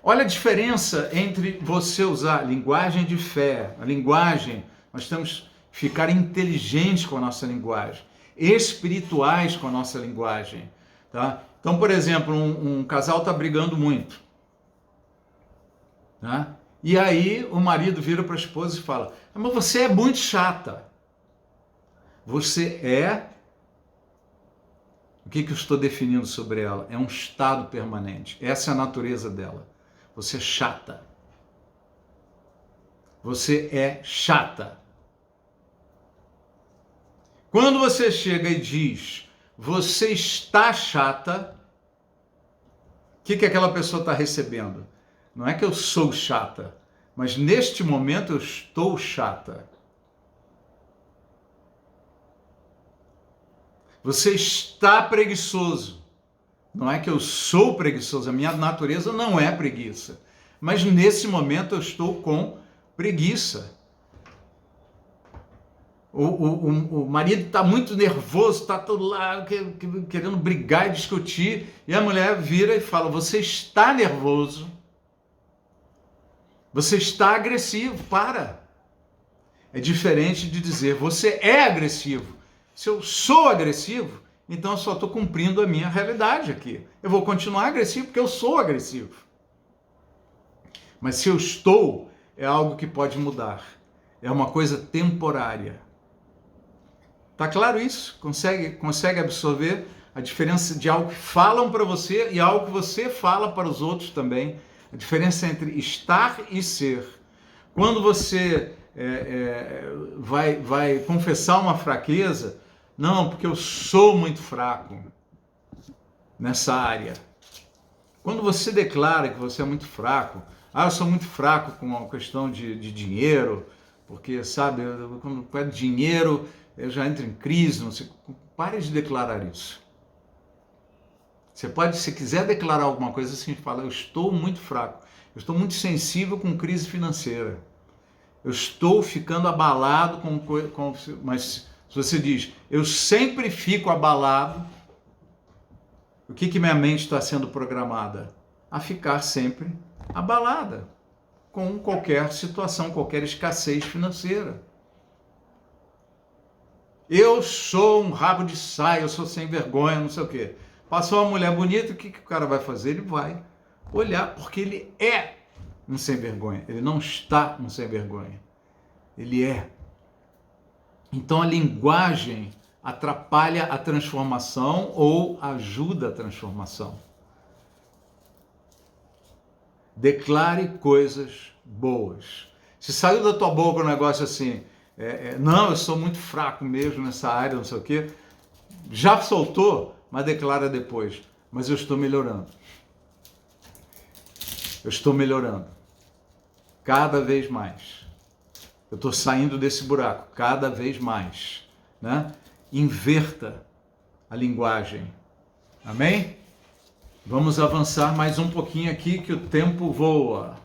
Olha a diferença entre você usar linguagem de fé, a linguagem, nós temos que ficar inteligentes com a nossa linguagem, espirituais com a nossa linguagem. Tá? Então, por exemplo, um casal está brigando muito. Tá? E aí o marido vira para a esposa e fala, mas você é muito chata. Você é... O que eu estou definindo sobre ela? É um estado permanente. Essa é a natureza dela. Você é chata. Você é chata. Quando você chega e diz, você está chata, o que aquela pessoa está recebendo? Não é que eu sou chata, mas neste momento eu estou chata. Você está preguiçoso. Não é que eu sou preguiçoso, a minha natureza não é preguiça. Mas nesse momento eu estou com preguiça. O marido está muito nervoso, está todo lá querendo brigar e discutir, e a mulher vira e fala, você está nervoso, você está agressivo, para. É diferente de dizer, você é agressivo. Se eu sou agressivo, então eu só estou cumprindo a minha realidade aqui. Eu vou continuar agressivo porque eu sou agressivo. Mas se eu estou, é algo que pode mudar. É uma coisa temporária. Tá claro isso? Consegue absorver a diferença de algo que falam para você e algo que você fala para os outros também? A diferença entre estar e ser. Quando você vai confessar uma fraqueza, não, porque eu sou muito fraco nessa área. Quando você declara que você é muito fraco, eu sou muito fraco com a questão de dinheiro, porque, sabe, quando é dinheiro, eu já entro em crise, não sei. Pare de declarar isso. Você pode, se quiser declarar alguma coisa assim, fala, eu estou muito fraco, eu estou muito sensível com crise financeira, eu estou ficando abalado mas se você diz, eu sempre fico abalado, o que minha mente está sendo programada? A ficar sempre abalada com qualquer situação, qualquer escassez financeira. Eu sou um rabo de saia, eu sou sem vergonha, não sei o quê. Passou uma mulher bonita, o que o cara vai fazer? Ele vai olhar, porque ele é um sem vergonha, ele não está um sem vergonha, ele é. Então a linguagem atrapalha a transformação ou ajuda a transformação. Declare coisas boas. Se saiu da tua boca um negócio assim, não, eu sou muito fraco mesmo nessa área, não sei o quê, já soltou, mas declara depois, mas eu estou melhorando. Eu estou melhorando. Cada vez mais. Eu estou saindo desse buraco cada vez mais, né? Inverta a linguagem. Amém? Vamos avançar mais um pouquinho aqui que o tempo voa.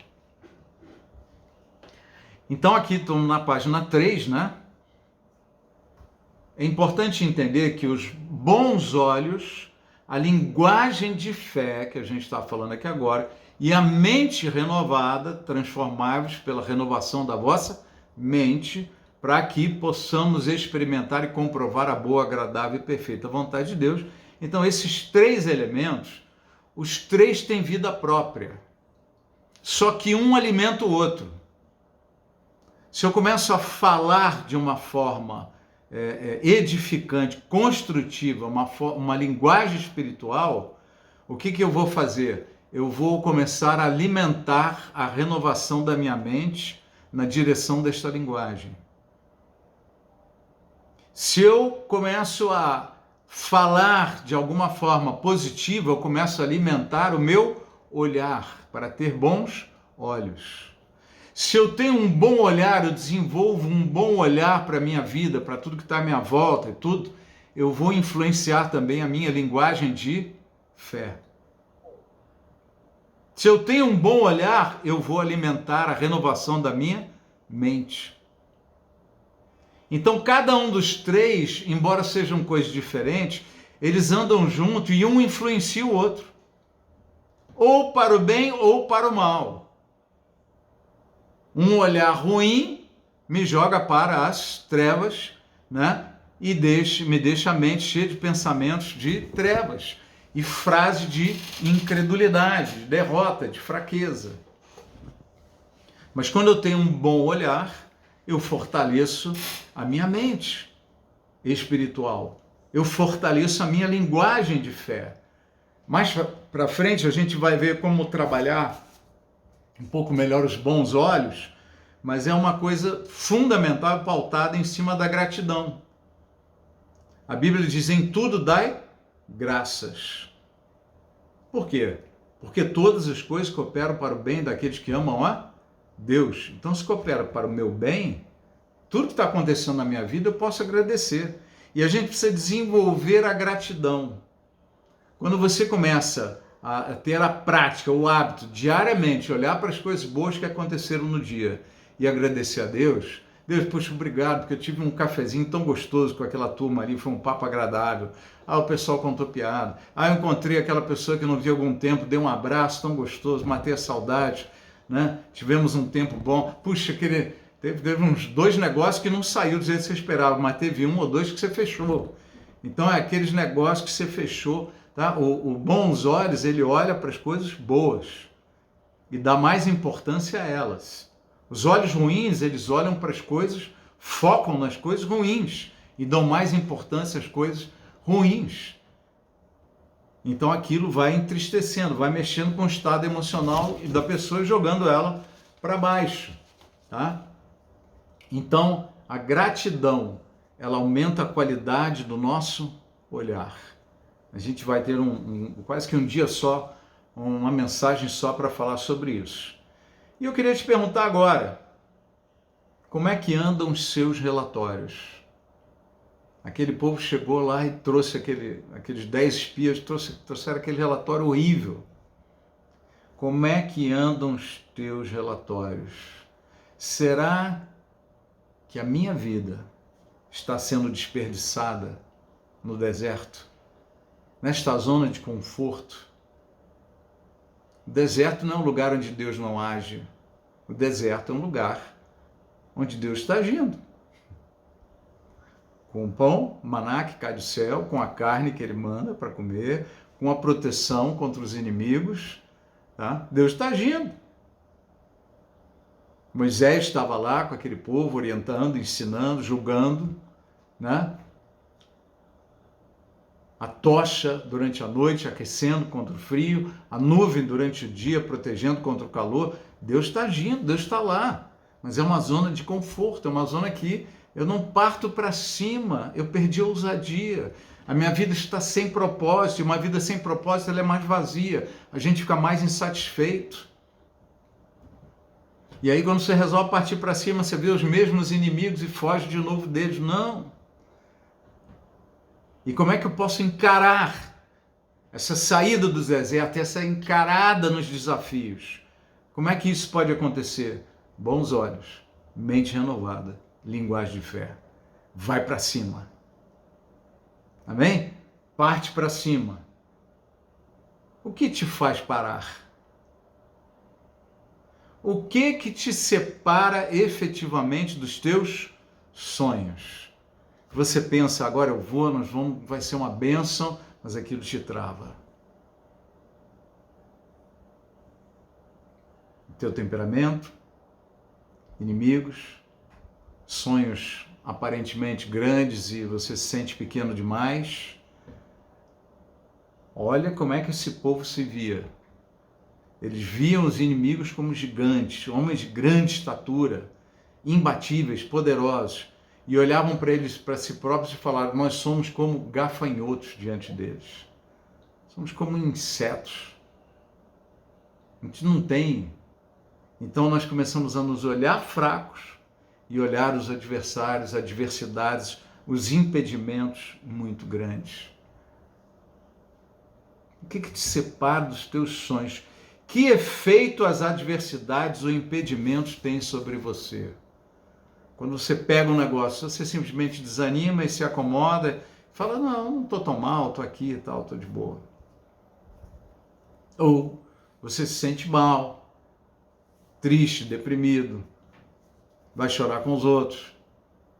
Então aqui estamos na página 3, né? É importante entender que os bons olhos, a linguagem de fé que a gente está falando aqui agora, e a mente renovada, transformáveis pela renovação da vossa mente, para que possamos experimentar e comprovar a boa, agradável e perfeita vontade de Deus. Então, esses 3 elementos, os 3 têm vida própria, só que um alimenta o outro. Se eu começo a falar de uma forma edificante, construtiva, uma linguagem espiritual, o que eu vou fazer? Eu vou começar a alimentar a renovação da minha mente na direção desta linguagem. Se eu começo a falar de alguma forma positiva, eu começo a alimentar o meu olhar para ter bons olhos. Se eu tenho um bom olhar, eu desenvolvo um bom olhar para a minha vida, para tudo que está à minha volta e tudo, eu vou influenciar também a minha linguagem de fé. Se eu tenho um bom olhar, eu vou alimentar a renovação da minha mente. Então, cada um dos 3, embora sejam coisas diferentes, eles andam junto e um influencia o outro. Ou para o bem ou para o mal. Um olhar ruim me joga para as trevas, né? E me deixa a mente cheia de pensamentos de trevas e frases de incredulidade, de derrota, de fraqueza. Mas quando eu tenho um bom olhar, eu fortaleço a minha mente espiritual. Eu fortaleço a minha linguagem de fé. Mais para frente a gente vai ver como trabalhar um pouco melhor os bons olhos, mas é uma coisa fundamental, pautada em cima da gratidão. A Bíblia diz: em tudo dai graças. Por quê? Porque todas as coisas cooperam para o bem daqueles que amam a Deus. Então, se coopera para o meu bem, tudo que está acontecendo na minha vida eu posso agradecer. E a gente precisa desenvolver a gratidão. Quando você começa a ter a prática, o hábito, diariamente, olhar para as coisas boas que aconteceram no dia e agradecer a Deus, Deus, poxa, obrigado, porque eu tive um cafezinho tão gostoso com aquela turma ali, foi um papo agradável. Ah, o pessoal contou piada. Ah, eu encontrei aquela pessoa que não vi há algum tempo, dei um abraço tão gostoso, matei a saudade, né? Tivemos um tempo bom. Puxa, teve uns 2 negócios que não saiu do jeito que você esperava, mas teve 1 ou 2 que você fechou. Então, é aqueles negócios que você fechou, tá? O bons olhos, ele olha para as coisas boas e dá mais importância a elas. Os olhos ruins, eles olham para as coisas, focam nas coisas ruins e dão mais importância às coisas ruins. Então aquilo vai entristecendo, vai mexendo com o estado emocional da pessoa e jogando ela para baixo, tá? Então a gratidão, ela aumenta a qualidade do nosso olhar. A gente vai ter quase que um dia só, uma mensagem só para falar sobre isso. E eu queria te perguntar agora, como é que andam os seus relatórios? Aquele povo chegou lá e trouxe aqueles 10 espias, trouxeram aquele relatório horrível. Como é que andam os teus relatórios? Será que a minha vida está sendo desperdiçada no deserto? Nesta zona de conforto? O deserto não é um lugar onde Deus não age. O deserto é um lugar onde Deus está agindo. Com o pão, maná que cai do céu, com a carne que Ele manda para comer, com a proteção contra os inimigos, tá? Deus está agindo. Moisés estava lá com aquele povo, orientando, ensinando, julgando, né? A tocha durante a noite aquecendo contra o frio, a nuvem durante o dia protegendo contra o calor. Deus está agindo, Deus está lá, mas é uma zona de conforto, é uma zona que eu não parto para cima, eu perdi a ousadia, a minha vida está sem propósito, e uma vida sem propósito ela é mais vazia, a gente fica mais insatisfeito. E aí quando você resolve partir para cima, você vê os mesmos inimigos e foge de novo deles. Não! E como é que eu posso encarar essa saída do deserto, essa encarada nos desafios? Como é que isso pode acontecer? Bons olhos, mente renovada, linguagem de fé. Vai para cima. Amém? Parte para cima. O que te faz parar? O que te separa efetivamente dos teus sonhos? Você pensa, agora eu vou, vai ser uma bênção, mas aquilo te trava. O teu temperamento, inimigos, sonhos aparentemente grandes e você se sente pequeno demais. Olha como é que esse povo se via. Eles viam os inimigos como gigantes, homens de grande estatura, imbatíveis, poderosos, e olhavam para eles, para si próprios e falavam: nós somos como gafanhotos diante deles. Somos como insetos. A gente não tem. Então nós começamos a nos olhar fracos e olhar os adversários, as adversidades, os impedimentos muito grandes. O que te separa dos teus sonhos? Que efeito as adversidades ou impedimentos têm sobre você? Quando você pega um negócio, você simplesmente desanima e se acomoda, fala: não estou tão mal, estou aqui e tal, estou de boa. Ou você se sente mal, triste, deprimido, vai chorar com os outros,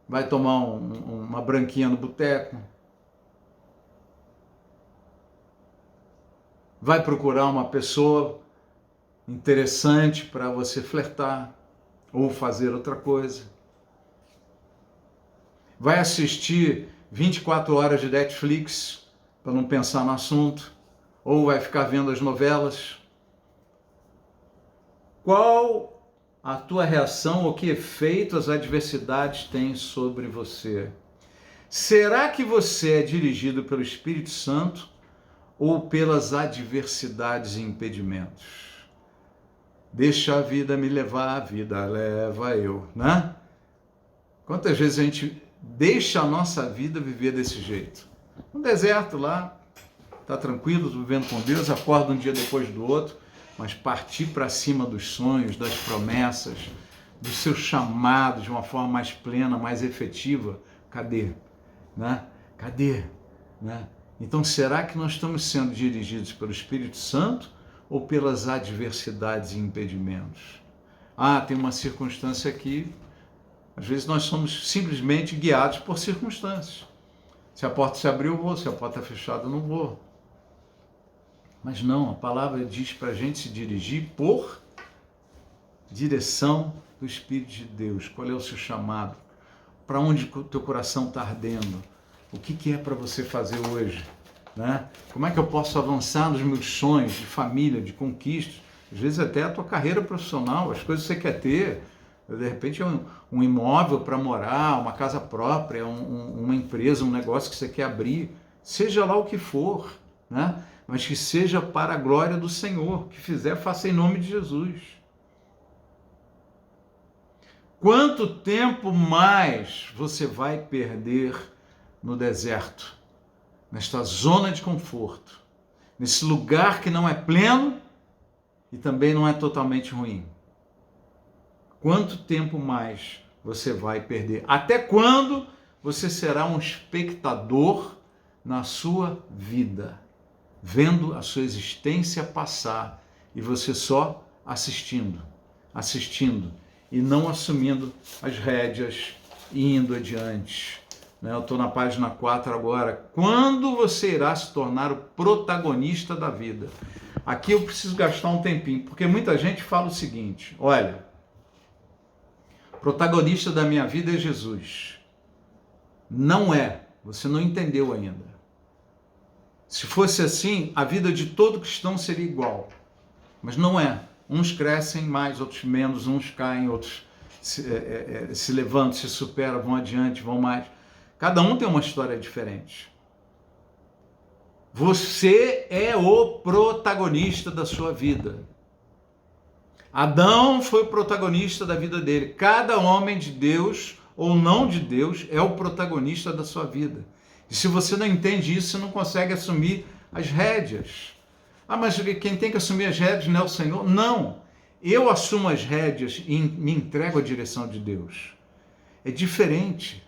vai tomar uma branquinha no boteco, vai procurar uma pessoa interessante para você flertar ou fazer outra coisa. Vai assistir 24 horas de Netflix para não pensar no assunto, ou vai ficar vendo as novelas. Qual a tua reação ou que efeito as adversidades têm sobre você? Será que você é dirigido pelo Espírito Santo ou pelas adversidades e impedimentos? Deixa a vida me levar, a vida leva eu, né? Quantas vezes a gente deixa a nossa vida viver desse jeito? No deserto lá, tá tranquilo, vivendo com Deus, acorda um dia depois do outro, mas partir para cima dos sonhos, das promessas, do seu chamado de uma forma mais plena, mais efetiva, cadê? Né? Cadê? Né? Então, será que nós estamos sendo dirigidos pelo Espírito Santo ou pelas adversidades e impedimentos? Tem uma circunstância aqui. Às vezes nós somos simplesmente guiados por circunstâncias. Se a porta se abriu, eu vou. Se a porta é fechada, eu não vou. Mas não, a palavra diz para a gente se dirigir por direção do Espírito de Deus. Qual é o seu chamado? Para onde o teu coração está ardendo? O que é para você fazer hoje? Né? Como é que eu posso avançar nos meus sonhos de família, de conquistas? Às vezes até a tua carreira profissional, as coisas que você quer ter. De repente um imóvel para morar, uma casa própria, uma empresa, um negócio que você quer abrir. Seja lá o que for, né? Mas que seja para a glória do Senhor. Que fizer, faça em nome de Jesus. Quanto tempo mais você vai perder no deserto? Nesta zona de conforto, nesse lugar que não é pleno e também não é totalmente ruim. Quanto tempo mais você vai perder? Até quando você será um espectador na sua vida, vendo a sua existência passar e você só assistindo e não assumindo as rédeas e indo adiante? Eu estou na página 4 agora. Quando você irá se tornar o protagonista da vida? Aqui eu preciso gastar um tempinho, porque muita gente fala o seguinte: olha, o protagonista da minha vida é Jesus. Não é, você não entendeu ainda. Se fosse assim, a vida de todo cristão seria igual. Mas não é. Uns crescem mais, outros menos, uns caem, outros se levantam, se superam, vão adiante, vão mais. Cada um tem uma história diferente. Você é o protagonista da sua vida. Adão foi o protagonista da vida dele. Cada homem de Deus ou não de Deus é o protagonista da sua vida. E se você não entende isso, você não consegue assumir as rédeas. Mas quem tem que assumir as rédeas não é o Senhor? Não. Eu assumo as rédeas e me entrego à direção de Deus. É diferente.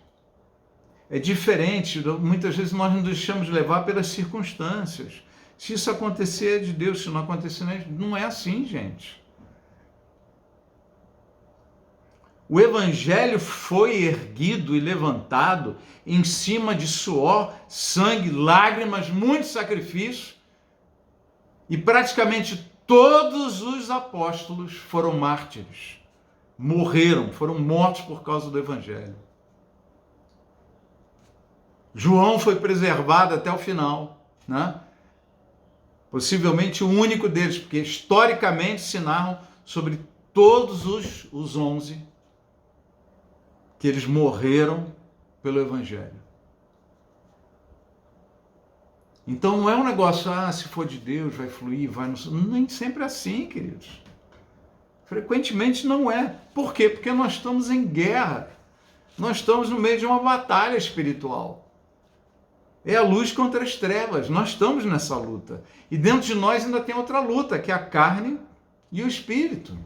É diferente, muitas vezes nós nos deixamos levar pelas circunstâncias. Se isso acontecer é de Deus, se não acontecer não é assim, gente. O evangelho foi erguido e levantado em cima de suor, sangue, lágrimas, muitos sacrifícios, e praticamente todos os apóstolos foram mártires, morreram, foram mortos por causa do evangelho. João foi preservado até o final, né? Possivelmente o único deles, porque historicamente se narram sobre todos os 11 que eles morreram pelo evangelho. Então não é um negócio, se for de Deus vai fluir, vai... Nem sempre é assim, queridos. Frequentemente não é. Por quê? Porque nós estamos em guerra. Nós estamos no meio de uma batalha espiritual. É a luz contra as trevas. Nós estamos nessa luta. E dentro de nós ainda tem outra luta, que é a carne e o espírito.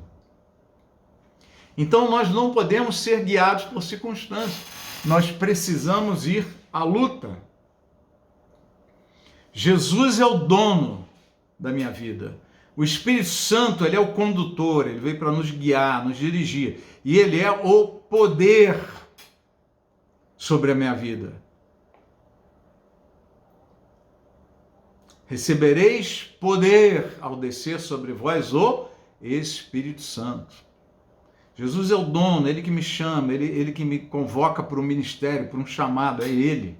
Então nós não podemos ser guiados por circunstâncias. Nós precisamos ir à luta. Jesus é o dono da minha vida. O Espírito Santo, ele é o condutor, ele veio para nos guiar, nos dirigir. E ele é o poder sobre a minha vida. Recebereis poder ao descer sobre vós o Espírito Santo. Jesus é o dono, ele que me chama, ele que me convoca para um ministério, para um chamado, é ele,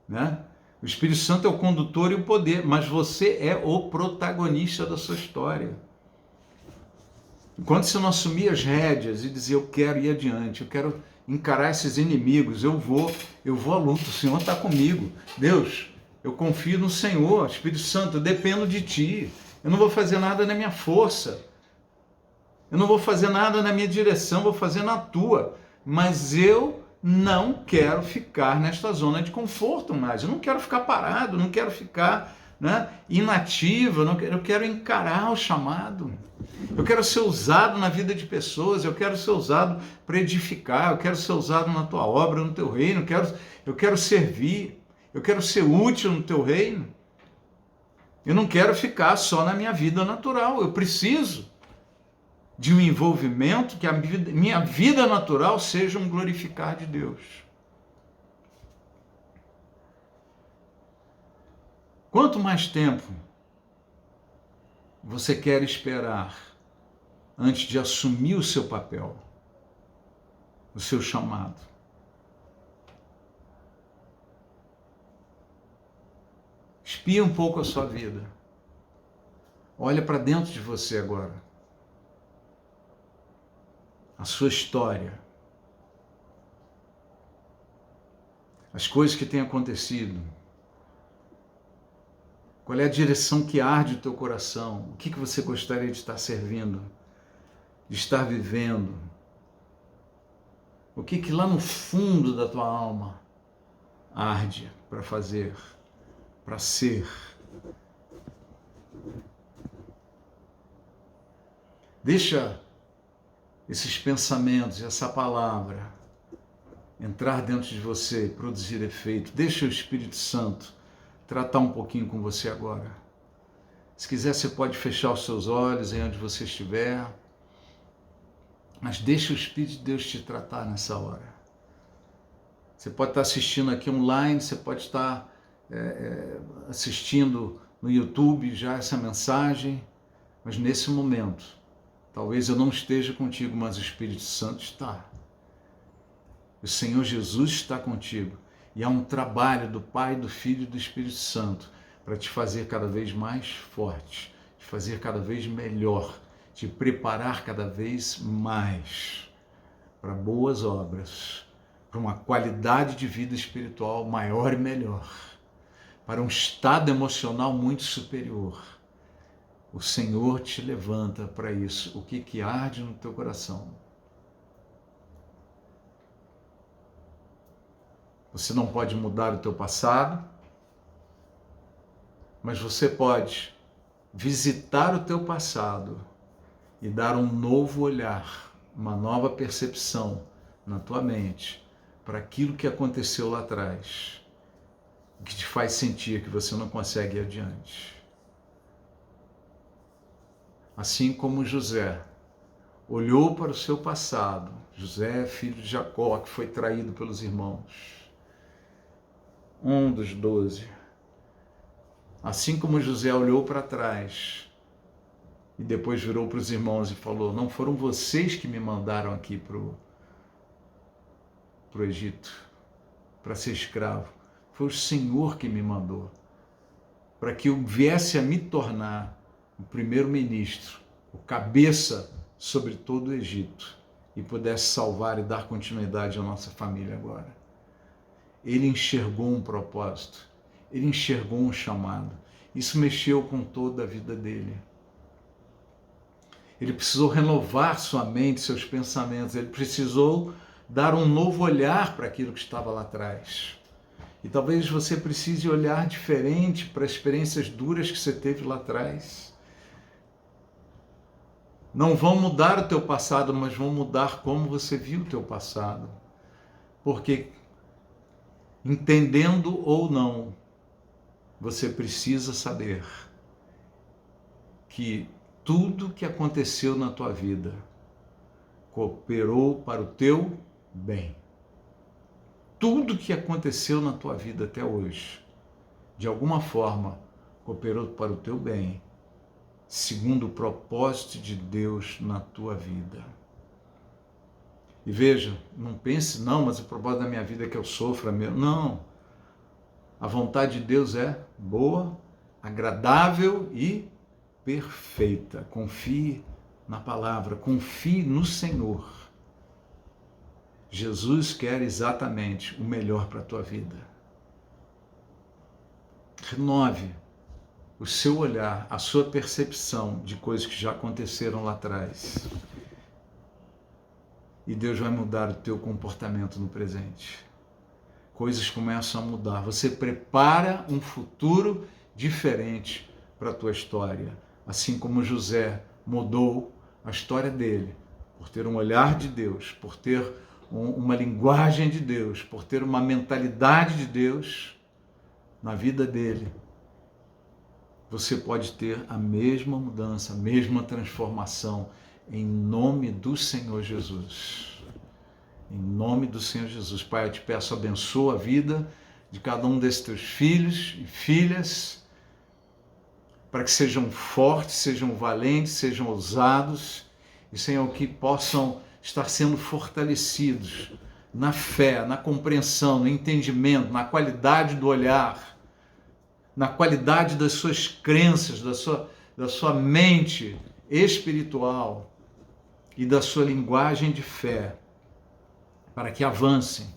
né? O Espírito Santo é o condutor e o poder, mas você é o protagonista da sua história. Enquanto você não assumir as rédeas e dizer, eu quero ir adiante, eu quero encarar esses inimigos, eu vou à luta, o Senhor está comigo. Deus, eu confio no Senhor, Espírito Santo, eu dependo de Ti, eu não vou fazer nada na minha força, eu não vou fazer nada na minha direção, vou fazer na Tua, mas eu não quero ficar nesta zona de conforto mais, eu não quero ficar parado, não quero ficar, né, inativo, eu quero encarar o chamado, eu quero ser usado na vida de pessoas, eu quero ser usado para edificar, eu quero ser usado na Tua obra, no Teu reino, eu quero servir, eu quero ser útil no Teu reino, eu não quero ficar só na minha vida natural, eu preciso de um envolvimento que a minha vida natural seja um glorificar de Deus. Quanto mais tempo você quer esperar antes de assumir o seu papel, o seu chamado? Espia um pouco a sua vida. Olha para dentro de você agora. A sua história, as coisas que têm acontecido, qual é a direção que arde o teu coração, o que você gostaria de estar servindo, de estar vivendo, o que lá no fundo da tua alma arde para fazer, para ser. Deixa esses pensamentos, essa palavra entrar dentro de você, produzir efeito. Deixa o Espírito Santo tratar um pouquinho com você agora. Se quiser, você pode fechar os seus olhos aí onde você estiver, mas deixa o Espírito de Deus te tratar nessa hora. Você pode estar assistindo aqui online, você pode estar assistindo no YouTube já essa mensagem, mas nesse momento, talvez eu não esteja contigo, mas o Espírito Santo está. O Senhor Jesus está contigo. E há um trabalho do Pai, do Filho e do Espírito Santo para te fazer cada vez mais forte, te fazer cada vez melhor, te preparar cada vez mais para boas obras, para uma qualidade de vida espiritual maior e melhor, para um estado emocional muito superior. O Senhor te levanta para isso. O que arde no teu coração? Você não pode mudar o teu passado, mas você pode visitar o teu passado e dar um novo olhar, uma nova percepção na tua mente para aquilo que aconteceu lá atrás, o que te faz sentir que você não consegue ir adiante. Assim como José olhou para o seu passado, José, filho de Jacó, que foi traído pelos irmãos, um dos 12. Assim como José olhou para trás e depois virou para os irmãos e falou: não foram vocês que me mandaram aqui para o Egito, para ser escravo, foi o Senhor que me mandou, para que eu viesse a me tornar o primeiro-ministro, o cabeça sobre todo o Egito, e pudesse salvar e dar continuidade à nossa família agora. Ele enxergou um propósito, ele enxergou um chamado. Isso mexeu com toda a vida dele. Ele precisou renovar sua mente, seus pensamentos, ele precisou dar um novo olhar para aquilo que estava lá atrás. E talvez você precise olhar diferente para as experiências duras que você teve lá atrás. Não vão mudar o teu passado, mas vão mudar como você viu o teu passado. Porque, entendendo ou não, você precisa saber que tudo que aconteceu na tua vida cooperou para o teu bem. Tudo que aconteceu na tua vida até hoje, de alguma forma, cooperou para o teu bem, segundo o propósito de Deus na tua vida. E veja, não pense, não, mas o propósito da minha vida é que eu sofra mesmo. Não. A vontade de Deus é boa, agradável e perfeita. Confie na palavra, confie no Senhor. Jesus quer exatamente o melhor para a tua vida. Renove o seu olhar, a sua percepção de coisas que já aconteceram lá atrás. E Deus vai mudar o teu comportamento no presente. Coisas começam a mudar. Você prepara um futuro diferente para a tua história. Assim como José mudou a história dele, por ter um olhar de Deus, por ter uma linguagem de Deus, por ter uma mentalidade de Deus na vida dele. Você pode ter a mesma mudança, a mesma transformação, em nome do Senhor Jesus. Em nome do Senhor Jesus. Pai, eu te peço, abençoa a vida de cada um desses teus filhos e filhas, para que sejam fortes, sejam valentes, sejam ousados, e, Senhor, que possam estar sendo fortalecidos na fé, na compreensão, no entendimento, na qualidade do olhar, na qualidade das suas crenças, da sua mente espiritual e da sua linguagem de fé, para que avancem,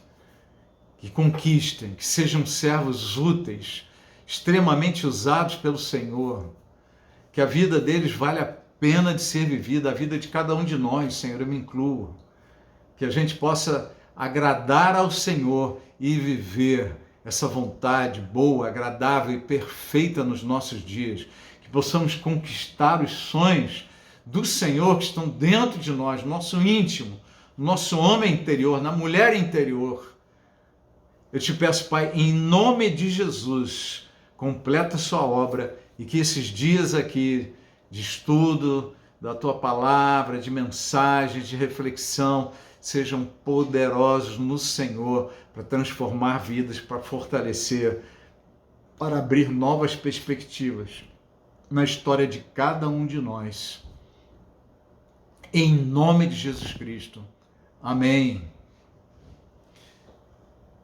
que conquistem, que sejam servos úteis, extremamente usados pelo Senhor, que a vida deles vale a pena de ser vivida, a vida de cada um de nós, Senhor, eu me incluo, que a gente possa agradar ao Senhor e viver essa vontade boa, agradável e perfeita nos nossos dias, que possamos conquistar os sonhos do Senhor que estão dentro de nós, no nosso íntimo, no nosso homem interior, na mulher interior. Eu te peço, Pai, em nome de Jesus, completa a sua obra e que esses dias aqui de estudo da tua palavra, de mensagens, de reflexão, sejam poderosos no Senhor para transformar vidas, para fortalecer, para abrir novas perspectivas na história de cada um de nós. Em nome de Jesus Cristo. Amém.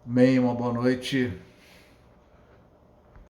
Amém. Uma boa noite.